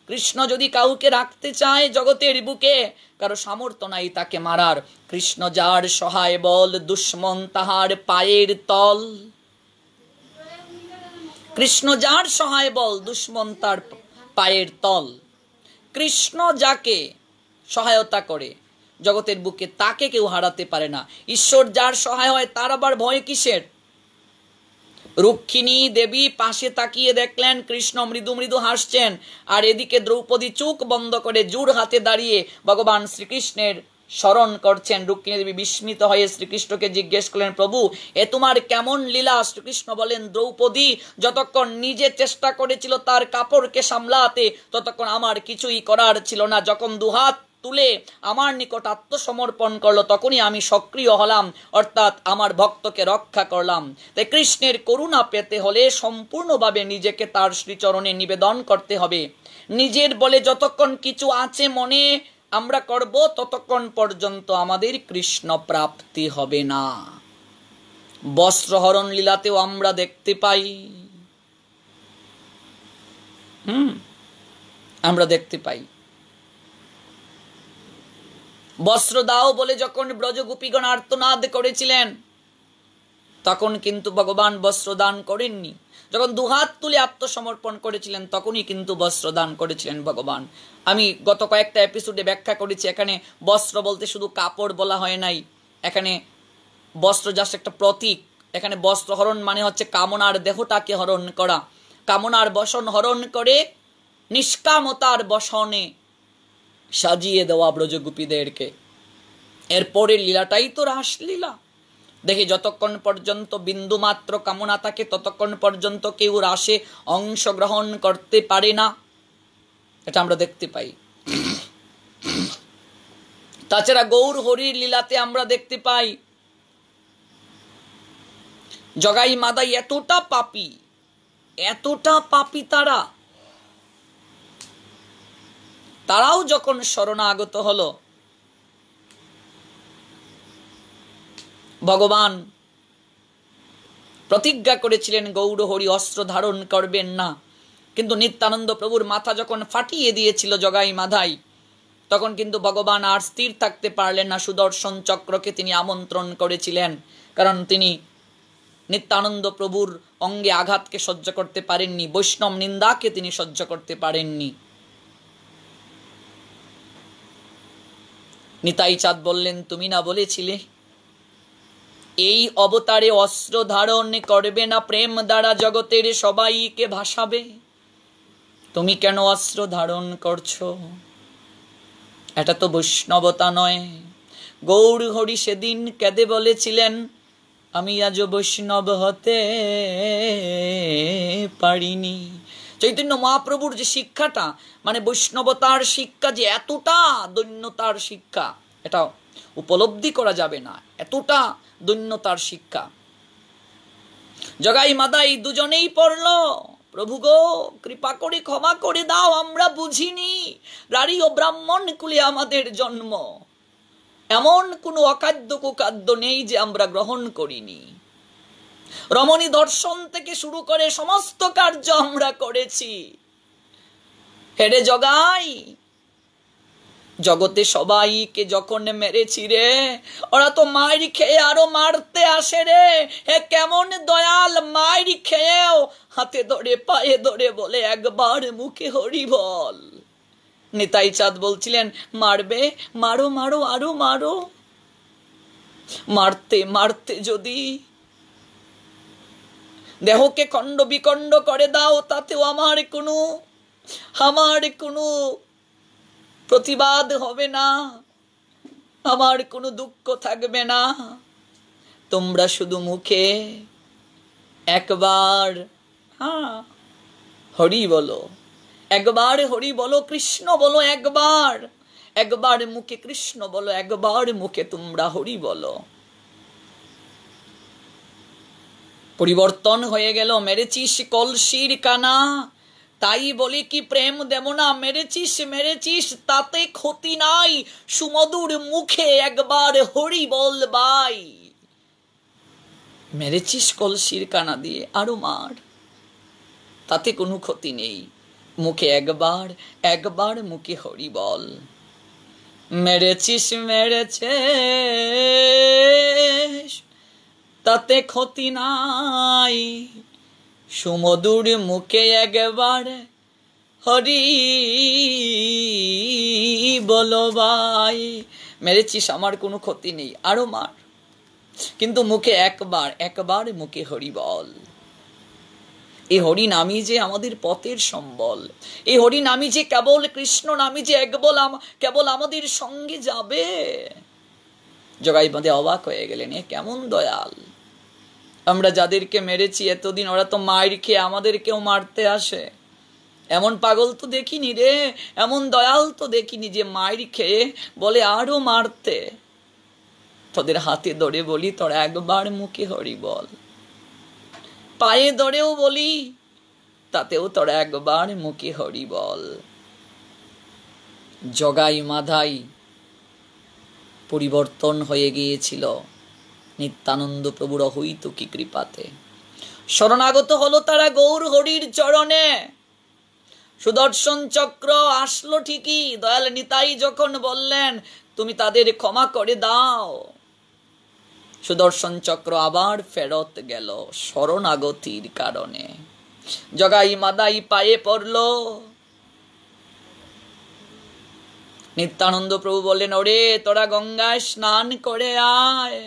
কৃষ্ণ যদি কাউকে রাখতে চায় জগতের বুকে, কারো সামর্থ্য নাই তাকে মারার। কৃষ্ণ যার সহায় বল, দুশ্মন তাহার পায়ের তল। কৃষ্ণ যার সহায় বল, দুশ্মন তার পায়ের তল। কৃষ্ণ যাকে সহায়তা করে জগতের বুকে, তাকে কেউ হারাতে পারে না। ঈশ্বর যার সহায় হয়, তার আবার ভয় কিসের? রুক্মিণী দেবী পাশে তাকিয়ে দেখলেন কৃষ্ণ মৃদু মৃদু হাসছেন, আর এদিকে দ্রৌপদী চোখ বন্ধ করে জোর হাতে দাঁড়িয়ে ভগবান শ্রীকৃষ্ণের স্মরণ করছেন। রুক্মিণী দেবী বিস্মিত হয়ে শ্রীকৃষ্ণকে জিজ্ঞেস করলেন, প্রভু এ তোমার কেমন লীলা? শ্রীকৃষ্ণ বলেন, দ্রৌপদী যতক্ষণ নিজে চেষ্টা করেছিল তার কাপড়কে সামলাতে, ততক্ষণ আমার কিছুই করার ছিল না। যখন দুহাত তুলে আমার নিকট আত্মসমর্পণ করলো, তখনই আমি সক্রিয় হলাম, অর্থাৎ আমার ভক্তকে রক্ষা করলাম। তাই কৃষ্ণের করুণা পেতে হলে সম্পূর্ণভাবে নিজেকে তার শ্রীচরণে নিবেদন করতে হবে। নিজের বলে যতক্ষণ কিছু আছে মনে আমরা করব, ততক্ষণ পর্যন্ত আমাদের কৃষ্ণ প্রাপ্তি হবে না। বস্ত্রহরণ লীলাতেও আমরা দেখতে পাই, আমরা দেখতে পাই, বস্ত্র দাও বলে যখন ব্রজগোপীগণ আর্তনাদ করেছিলেন, তখন কিন্তু ভগবান বস্ত্র দান করেননি। যখন দুহাত তুলে আত্মসমর্পণ করেছিলেন তখনই কিন্তু বস্ত্র দান করেছিলেন ভগবান। আমি গত কয়েকটা এপিসোডে ব্যাখ্যা করেছি, এখানে বস্ত্র বলতে শুধু কাপড় বলা হয় নাই, এখানে বস্ত্র জাস্ট একটা প্রতীক। এখানে বস্ত্র হরণ মানে হচ্ছে কামনার দেহটাকে হরণ করা, কামনার বসন হরণ করে নিষ্কামতার বসনে সাজিয়ে দেওয়া ব্রজগোপীদেরকে। এরপরের লীলাটাই তো রাসলীলা। দেখি যতক্ষণ পর্যন্ত বিন্দু মাত্র কামনা থাকে ততক্ষণ পর্যন্ত কেউ রাসে অংশগ্রহণ করতে পারে না, এটা আমরা দেখতে পাই। তাছাড়া গৌর হরির লীলাতে আমরা দেখতে পাই জগাই মাদাই এতটা পাপী তারাও যখন শরণাগত হলো, ভগবান প্রতিজ্ঞা করেছিলেন গৌর হরি অস্ত্র ধারণ করবেন না, কিন্তু নিত্যানন্দ প্রভুর মাথা যখন ফাটিয়ে দিয়েছিল জগাই মাধাই, তখন কিন্তু ভগবান আর স্থির থাকতে পারলেন না, সুদর্শন চক্রকে তিনি আমন্ত্রণ করেছিলেন। কারণ তিনি নিত্যানন্দ প্রভুর অঙ্গে আঘাতকে সহ্য করতে পারেননি, বৈষ্ণব নিন্দাকে তিনি সহ্য করতে পারেননি। নিতাই চাঁদ বললেন, তুমি না বলেছিলে এই অবতারে অস্ত্র ধারণ করবে না, প্রেম দ্বারা জগতের সবাইকে ভাসাবে, তুমি কেন অস্ত্র ধারণ করছো? এটা তো বৈষ্ণবতা নয়। গৌর হরি সেদিন কেঁদে বলেছিলেন, আমি আজ বৈষ্ণব হতে পারিনি। চৈতন্য মহাপ্রভুর যে শিক্ষাটা, মানে বৈষ্ণবতার শিক্ষা যে এতটা দৈন্যতার শিক্ষা, এটা উপলব্ধি করা যাবে না, এতটা দৈন্যতার শিক্ষা। জগাই মাদাই দুজনেই পড়ল, প্রভু গো কৃপা করে ক্ষমা করে দাও, আমরা বুঝিনি, রারী ও ব্রাহ্মণ কুলে আমাদের জন্ম, এমন কোনো অখাদ্য কুখাদ্য নেই যে আমরা গ্রহণ করিনি। রমণী দর্শন থেকে শুরু করে সমস্ত কার্য আমরা করেছি। হেরে জগাই, জগতে সবাইকে যখন মেরেছি রে, ওরা তো মায়ের খেয়ে আরো মারতে আসে রে। হে কেমন দয়াল, মায়ের খেয়েও হাতে ধরে পায়ে ধরে বলে একবার মুখে হরি বল। নিতাই চাঁদ বলছিলেন, মারবে, মারো মারো আরো মারো, মারতে মারতে যদি দেহকে খণ্ড বিখণ্ড করে দাও, তাতেও আমার কোনো প্রতিবাদ হবে না, আমার কোনো দুঃখ থাকবে না। তোমরা শুধু মুখে একবার হরি বলো, একবার হরি বলো, কৃষ্ণ বলো, একবার মুখে কৃষ্ণ বলো, একবার মুখে তোমরা হরি বলো। পরিবর্তন হয়ে গেল। মেরেছিস কলসির কানা, তাই বলি কি প্রেম দেব না, মেরেছিস তাতে ক্ষতি নাই, সুমধুর মুখে একবার হরি বল ভাই। মেরেছিস কলসির কানা দিয়ে, আরো মার, তাতে কোনো ক্ষতি নেই, মুখে একবার মুখে হরি বল। মেরেছিস তাতে ক্ষতি নাই, সুমধুর মুখে একবার হরি বলো ভাই। মেরেছিস, আমার কোনো ক্ষতি নেই, আরো মার, কিন্তু মুখে একবার মুখে হরি বল। এই হরি নামই যে আমাদের পথের সম্বল, এই হরি নামই যে কেবল কৃষ্ণ নামই যে কেবল আমাদের সঙ্গে যাবে। জগাই বাঁধে অবাক হয়ে গেলেন, এ কেমন দয়াল। আমরা যাদেরকে মেরেছি এতদিন, ওরা তো মায়ের খেয়ে আমাদেরকেও মারতে আসে। এমন পাগল তো দেখিনি রে, এমন দয়াল তো দেখিনি যে মায়ের খেয়ে বলে আরো মারতে। তোদের হাতে ধরে বলি, তোরা একবার মুখে হরি বল, পায়ে ধরেও বলি, তাতেও তোরা একবার মুখে হরি বল। জগাই মাধাই পরিবর্তন হয়ে গিয়েছিল নিত্যানন্দ প্রভুর অহৈতুকী কৃপাতে। শরণাগত হলো তারা গৌর হরির চরণে। সুদর্শন চক্র আসলো ঠিকই, দয়াল নিতাই যখন বললেন তুমি তাদের ক্ষমা করে দাও, সুদর্শন চক্র আবার ফেরত গেল শরণাগতির কারণে। জগাই মাদাই পায়ে পড়ল। নিত্যানন্দ প্রভু বললেন, ওরে তোরা গঙ্গায় স্নান করে আয়,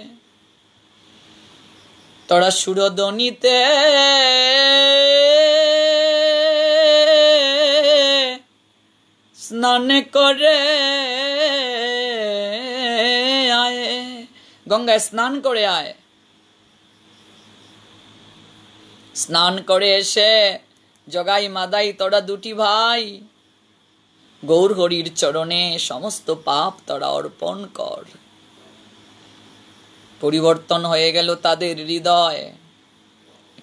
তোরা সুরধ্বনিতে স্নান করে আয়, গঙ্গায় স্নান করে আয়। স্নান করে এসে জগাই মাদাই তোরা দুটি ভাই গৌর হরির চরণে সমস্ত পাপ তোরা অর্পণ কর। পরিবর্তন হয়ে গেল তাদের হৃদয়।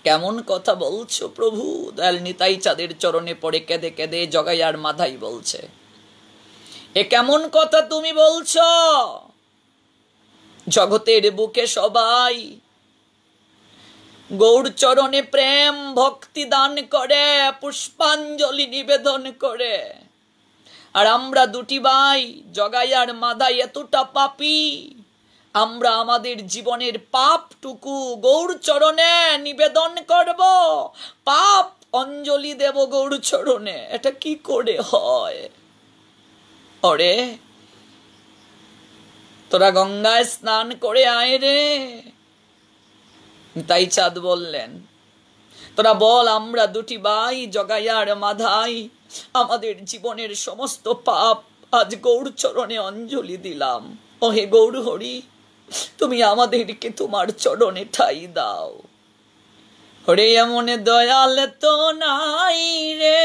কেমন কথা বলছো প্রভু? দয়াল নিতাই চাঁদের চরণে পড়ে কেঁদে কেঁদে জগাই আর মাধাই বলছে, এ কেমন কথা তুমি বলছো? জগতের বুকে সবাই গৌর চরণে প্রেম ভক্তি দান করে, পুষ্পাঞ্জলি নিবেদন করে, আর আমরা দুটি ভাই জগাই আর মাধাই এতটা পাপী, আমরা আমাদের জীবনের পাপটুকু গৌর চরণে নিবেদন করব, পাপ অঞ্জলি দেব গৌর চরণে। এটা কি করে হয়? ওরে তোরা গঙ্গায় স্নান করে আয় রে। তাই চাঁদ বললেন, তোরা বল আমরা দুটি ভাই জগাই আর মাধাই আমাদের জীবনের সমস্ত পাপ আজ গৌর চরণে অঞ্জলি দিলাম। ও হে গৌর হরি, তুমি আমাদেরকে তোমার চরণে ঠাই দাও। হরে এমন দয়াল তো নাই রে,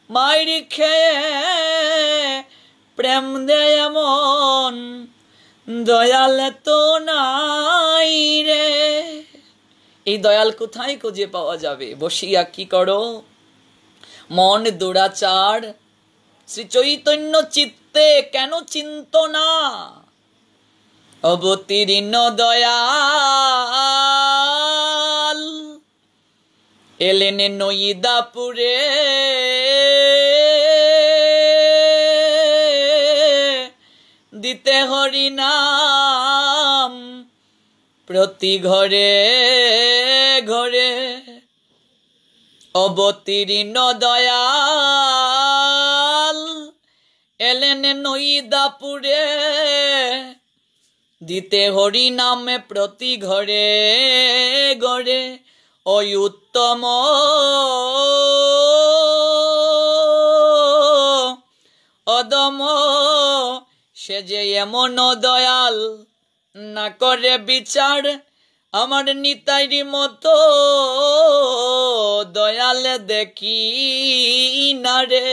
মায়ের খেয়ে প্রেম দে এমন দয়াল তো নাই রে। এই দয়াল কোথায় খুঁজে পাওয়া যাবে? বসিয়া কি করো মন দুরাচার, শ্রী চৈতন্য চিত্তে কেন চিন্ত না? অবতীর্ণ দয়াল এলেন নইদাপুরে, দিতে হরি নাম প্রতি ঘরে ঘরে। অবতীর্ণ দয়াল এলেন নইদাপুরে, দিতে হরি নামে প্রতি ঘরে ঘরে। ওই উত্তম অদম সে যে এমন দয়াল না করে বিচার, আমার নিতাইরি মতো দয়াল দেখি না রে।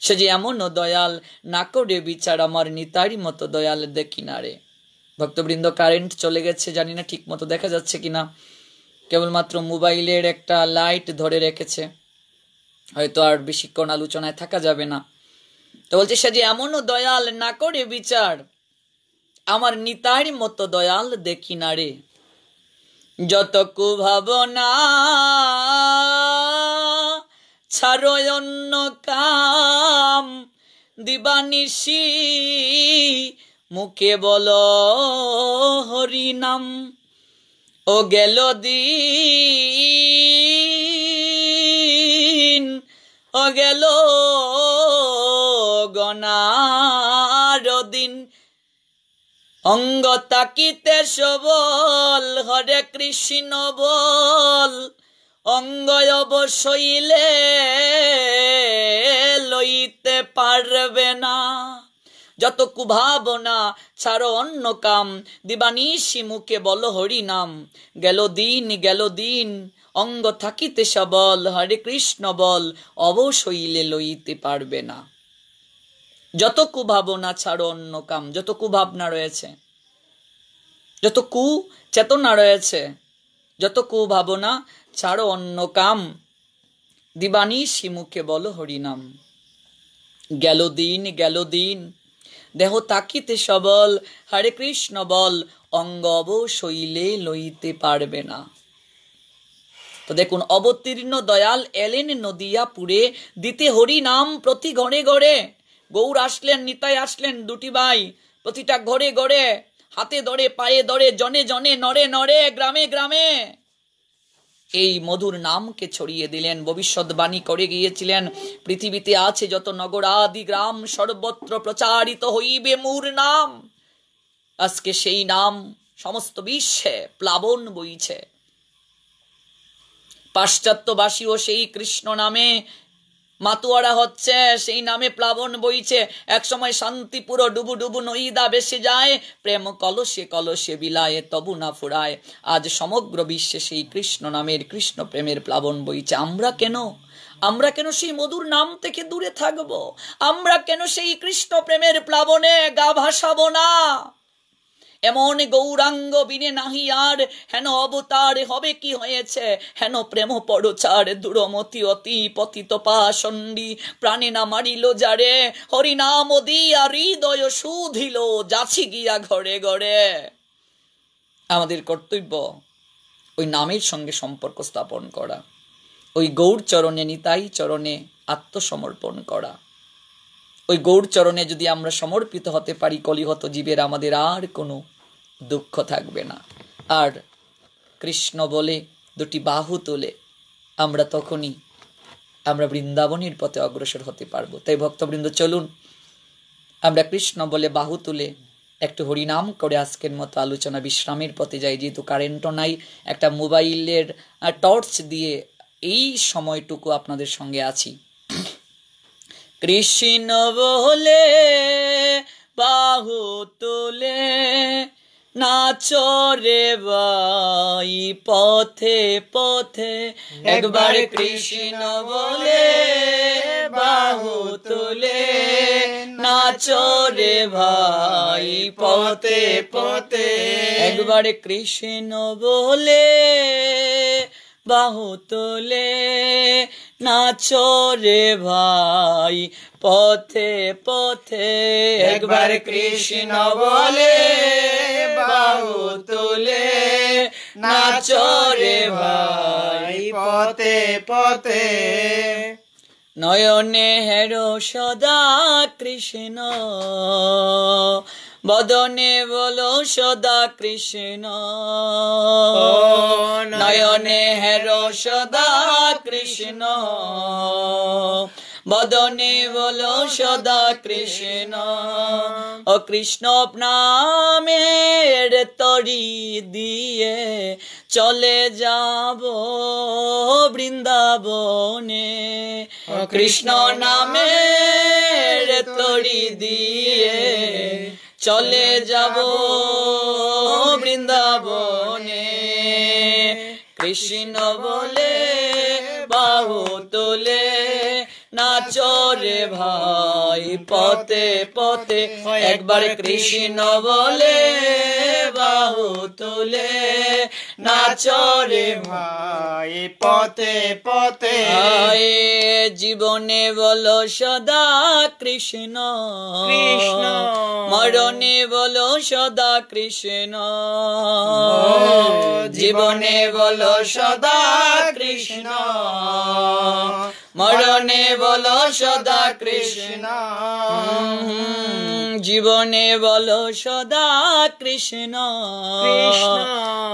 সে যে এমন দয়াল না করে বিচার, আমার নিতাইরি মতো দয়াল দেখি না রে। ভক্তবৃন্দ, কারেন্ট চলে গেছে, জানি না ঠিক মতো দেখা যাচ্ছে কিনা, কেবলমাত্র মোবাইলের একটা লাইট ধরে রেখেছে, হয়তো আর বেশিক্ষণ আলোচনায় থাকা যাবে না। তো বলছে, সে যে এমন দয়াল না করে বিচার, আমার নিতাইর মতো দয়াল দেখি না রে। যত কুভাবনা ছাড়ো অন্য কাম, দিবানিশি মুখে বলো হরি নাম। ও গেল দিন, ও গেল গনার দিন, অঙ্গ তাকিতে সবল হরে কৃষ্ণ বল, অঙ্গ অবশইলে লইতে পারবে না। যত কুভাবনা ছাড়ো অন্য কাম, দিবানিশি মুখে বলো হরি নাম। গেল দিন, অঙ্গ থাকিতে সবল হরে কৃষ্ণ বল, অবশইলে লইতে পারবে না। যত কুভাবনা ছাড়ো অন্য কাম, যত কুভাবনা রয়েছে, যত কুচেতনা রয়েছে, যত কুভাবনা ছাড়ো অন্য কাম, দিবানিশি মুখে বলো হরিনাম। গেল দিন, দেহ তাকিতে সবল হরে কৃষ্ণ বল, অঙ্গ অবশইলে লইতে পারবে না। তো দেখুন, অবতীর্ণ দয়াল এলেন নদিয়াপুরে, দিতে হরি নাম প্রতি ঘরে ঘরে। গৌর আসলেন, নিতাই আসলেন, দুটি ভাই প্রতিটা ঘরে ঘরে হাতে ধরে পায়ে ধরে জনে জনে নরে নরে গ্রামে গ্রামে এই মধুর নামকে ছড়িয়ে দিলেন। ভবিষ্যৎবাণী করে গিয়েছিলেন, পৃথিবীতে আছে যত নগর আদি গ্রাম সর্বত্র প্রচারিত হইবে মোর নাম। আজকে সেই নাম সমস্ত বিশ্বে প্লাবন বইছে। পাশ্চাত্যবাসীও সেই কৃষ্ণ নামে মাতুয়ারা হচ্ছে, সেই নামে প্লাবন বইছে। একসময় শান্তিপুর ডুবু ডুবু নইদা বেসে যায়, প্রেম কলসে কলসে বিলায় তবু না ফুরায়। আজ সমগ্র বিশ্বে সেই কৃষ্ণ নামের কৃষ্ণ প্রেমের প্লাবন বইছে। আমরা কেন সেই মধুর নাম থেকে দূরে থাকব? আমরা কেন সেই কৃষ্ণ প্রেমের প্লাবনে গা ভাসাবো না? এমন গৌরাঙ্গ বিনে নাহি আর হেন অবতার হবে কি হয়েছে, হেন প্রেম পরচার দূরমতি অতি পতিত পাষণ্ডী প্রাণে না মারিল যারে, হরিনাম দিয়া হৃদয় সুধিল যাছি গিয়া ঘরে ঘরে। আমাদের কর্তব্য ওই নামের সঙ্গে সম্পর্ক স্থাপন করা, ওই গৌর চরণে নিতাই চরণে আত্মসমর্পণ করা। ওই গৌর চরণে যদি আমরা সমর্পিত হতে পারি, কলিহত জীবের আমাদের আর কোনো দুঃখ থাকবে না। আর কৃষ্ণ বলে দুটি বাহু তুলে তখনই আমরা বৃন্দাবনের পথে অগ্রসর হতে পারবো। তাই ভক্তবৃন্দ, চলুন আমরা কৃষ্ণ বলে বাহু তুলে একটু হরিনাম করে আজকের মতো আলোচনা বিশ্রামের পথে যাই। যেহেতু কারেন্টও নাই, একটা মোবাইলের টর্চ দিয়ে এই সময়টুকু আপনাদের সঙ্গে আছি। কৃষ্ণ বলে বাহু তুলে নাচরে ভাই পথে পথে, একবার কৃষ্ণ বলে বাহু তুলে নাচরে ভাই পথে পথে, একবার কৃষ্ণ বলে বাহু তোলে নাচরে ভাই পথে পথে, একবার কৃষ্ণ বলে বাহু তোলে নাচরে ভাই পথে পথে। নয়নে হেরো সদা কৃষ্ণ, বদনে বলো সদা কৃষ্ণ, নয়নে হেরো সদা কৃষ্ণ, বদনে বলো সদা কৃষ্ণ। ও কৃষ্ণ নামের তরি দিয়ে চলে যাব বৃন্দাবনে, কৃষ্ণ নামের তরি দিয়ে চলে যাব বৃন্দাবনে। কৃষ্ণ বলে বাহু তোলে নাচরে ভাই পথে পথে, একবার কৃষ্ণ বলে বাহু তোলে নাচরে ভাই পথে পথে। জীবনে বলো সদা কৃষ্ণ কৃষ্ণ, মরণে বলো সদা কৃষ্ণ, জীবনে বলো সদা কৃষ্ণ, মরণে বলো সদা কৃষ্ণ, জীবনে বলো সদা কৃষ্ণ কৃষ্ণ,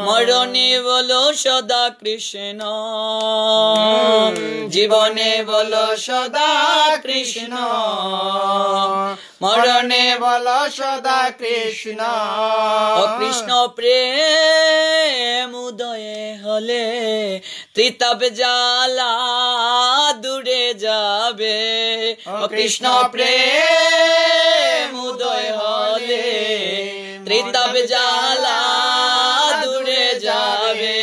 মরণে বলো সদা কৃষ্ণ, জীবনে বলো সদা কৃষ্ণ, মরণে বলো সদা কৃষ্ণ। ও কৃষ্ণ প্রেম উদয়ে হলে ত্রিতাপ জ্বালা দূরে যাবে, ও কৃষ্ণ প্রেম উদয় হলে ত্রিতাপ জ্বালা দূরে যাবে।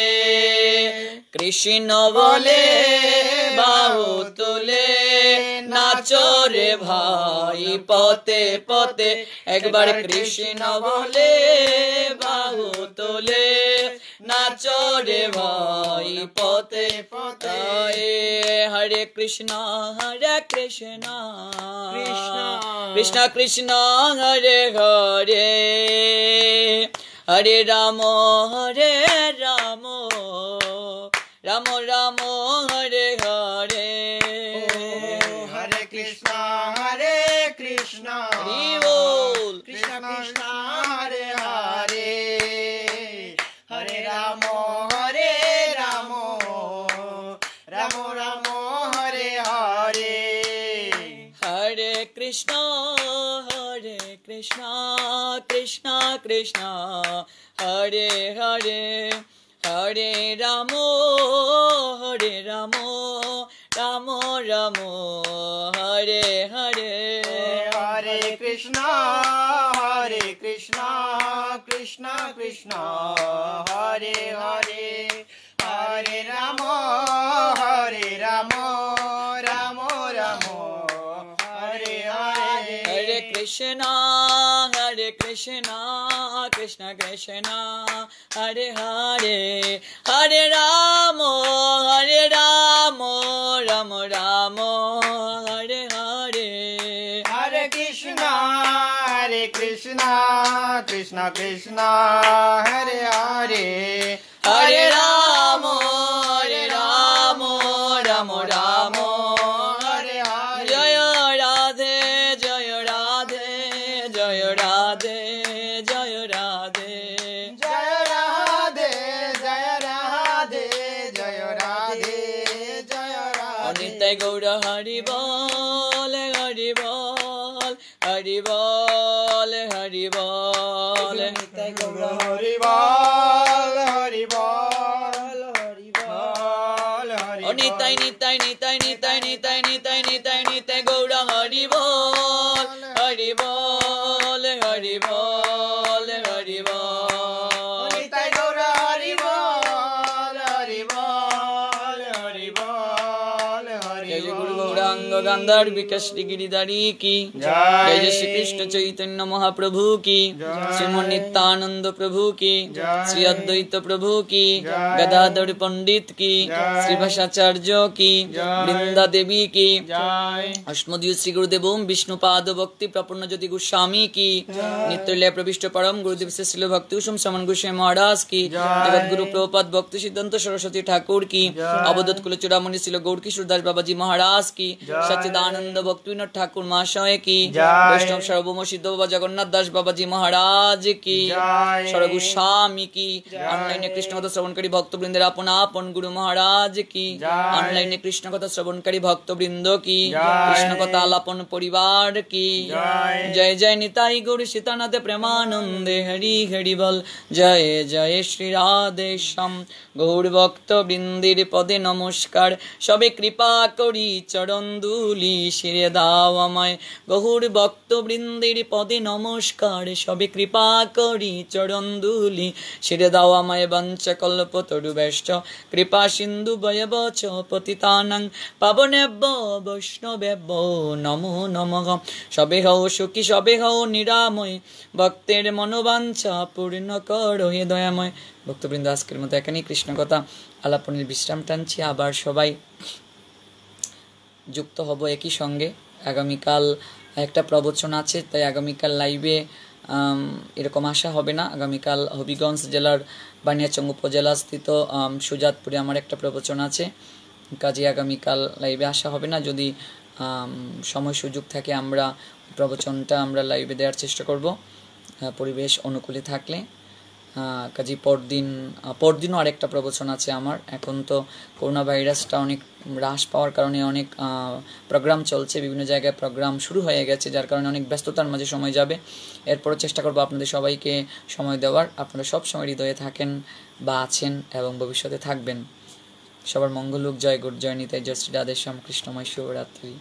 কৃষ্ণ বলে বাহু তোলে নাচরে ভাই পথে পথে, একবার কৃষ্ণ বলে বাহু তোলে নাচরে ভাই পথে পথে। হরে কৃষ্ণ কৃষ্ণ কৃষ্ণ কৃষ্ণ হরে হরে, হরে রাম রাম রাম রাম হরে হরে, হরে কৃষ্ণ কৃষ্ণ, হরি বল Krishna Krishna Hare Hare. Krishna Hare Krishna Krishna Krishna Hare Hare Hare Ramo Hare Ramo Ramo Ramo Hare Hare Hare Krishna Krishna Krishna Hare Hare Hare Ramo Ramo Ramo Hare Hare Hare Krishna Krishna Krishna Hare Hare Hare Ramo Ramo Ramo Hare Hare Hare Krishna Krishna Krishna Hare Hare Hare Ramo Ramo Ramo Hare Hare Jaya Radhe Jaya Radhe Jaya Radhe Jaya Radhe Jaya Radhe Jaya Radhe Jaya Radhe Jaya Radhe Nitai Gaura Hari Bol Hari Bol Hari Bol Hari Bol Nitai Gaura Hari Bol Hari Bol Hari Bol Hari Bol Nitai Gaura Hari Bol Hari Bol Hari Bol Hari Bol Nitai Gaura Hari Bol Hari Bol Hari Bol Hari Jai Bol Guru Gauranga Gandharvika Shri Giridhari ki Jai Jai Shri Krishna Chaitanya Mahaprabhu ki Srimad Nityananda Prabhu ki Sri Advaita Prabhu ki Gadadhar Pandit ki Sri Bhasacharya ki Brinda Devi ki Ashmadiyo Sri Gurudev Om Vishnu Pada Bhakti Prapanna Jyoti Goswami ki Nityalaya Pravishta Param Gurudev Srila Bhakti Usam Saman Goswami Maharaj ki Jagat Guru Prabhupada Bhakti Siddhanta Saraswati Thakur ki Abhadat Kulachudamani Srila Gaur Kishore Das Babaji Maharaj ki Satchidananda Bhaktivinoda Thakur Mahasaya ki Vaishnav Sarvabhauma Siddha Baba Jagannath Das Babaji Maharaj ki Sara Goswami ki Online Krishna Katha Shravanakari Bhaktavrinder Apana Apan Guru Maharaj ki Online Krishna Katha Shravanakari Bhaktavrindo ki Krishna Katha Alapan Parivar ki Jai Jai Nitai Gaur Sitanate Premanande Hari Hari Bol Jai Jai Shri Radhe Sham Gaur Bhaktavrindir Pade Namaskar Sabe Kripa Kori Charan Duli Shire দাও আমায় গহুর ভক্তবৃন্দের পদে নমস্কার সবে কৃপা করি চরণ ধুলি শিরে দাও আমায় বঞ্চ কল্পতরুবেশ্চ কৃপা সিন্ধু বয়বচ পতিতানাং পাবনেভ্য বৈষ্ণবেভ্য নমো নমঃ সবে হও সুখী সবে হও নিরাময় ভক্তের মনোবাঞ্ছা পূর্ণ করো হে দয়াময় ভক্তবৃন্দ আজকের মতো এখানেই কৃষ্ণ কথা আলাপনের বিশ্রাম টানছি আবার সবাই যুক্ত হব একই সঙ্গে আগামীকাল একটা প্রবচন আছে তাই আগামীকাল লাইভে এরকম আসা হবে না আগামীকাল হবিগঞ্জ জেলার বানিয়াচং উপজেলা স্থিত সুজাতপুরে আমার একটা প্রবচন আছে কাজে আগামীকাল লাইভে আসা হবে না যদি সময় সুযোগ থাকে আমরা প্রবচনটা আমরা লাইভে দেওয়ার চেষ্টা করব পরিবেশ অনুকূলে থাকলে কাজী পরদিনও আরেকটা প্রবচন আছে আমার এখন তো করোনা ভাইরাসটা অনেক হ্রাস পাওয়ার কারণে অনেক প্রোগ্রাম চলছে বিভিন্ন জায়গায় প্রোগ্রাম শুরু হয়ে গেছে যার কারণে অনেক ব্যস্ততার মাঝে সময় যাবে এরপরও চেষ্টা করব আপনাদের সবাইকে সময় দেওয়ার আপনারা সব সময় হৃদয়ে থাকেন বা আছেন এবং ভবিষ্যতে থাকবেন সবার মঙ্গল হোক জয় গুরু জয় নিতাই জয় শ্রী রাধে শ্যাম কৃষ্ণময় শুভরাত্রি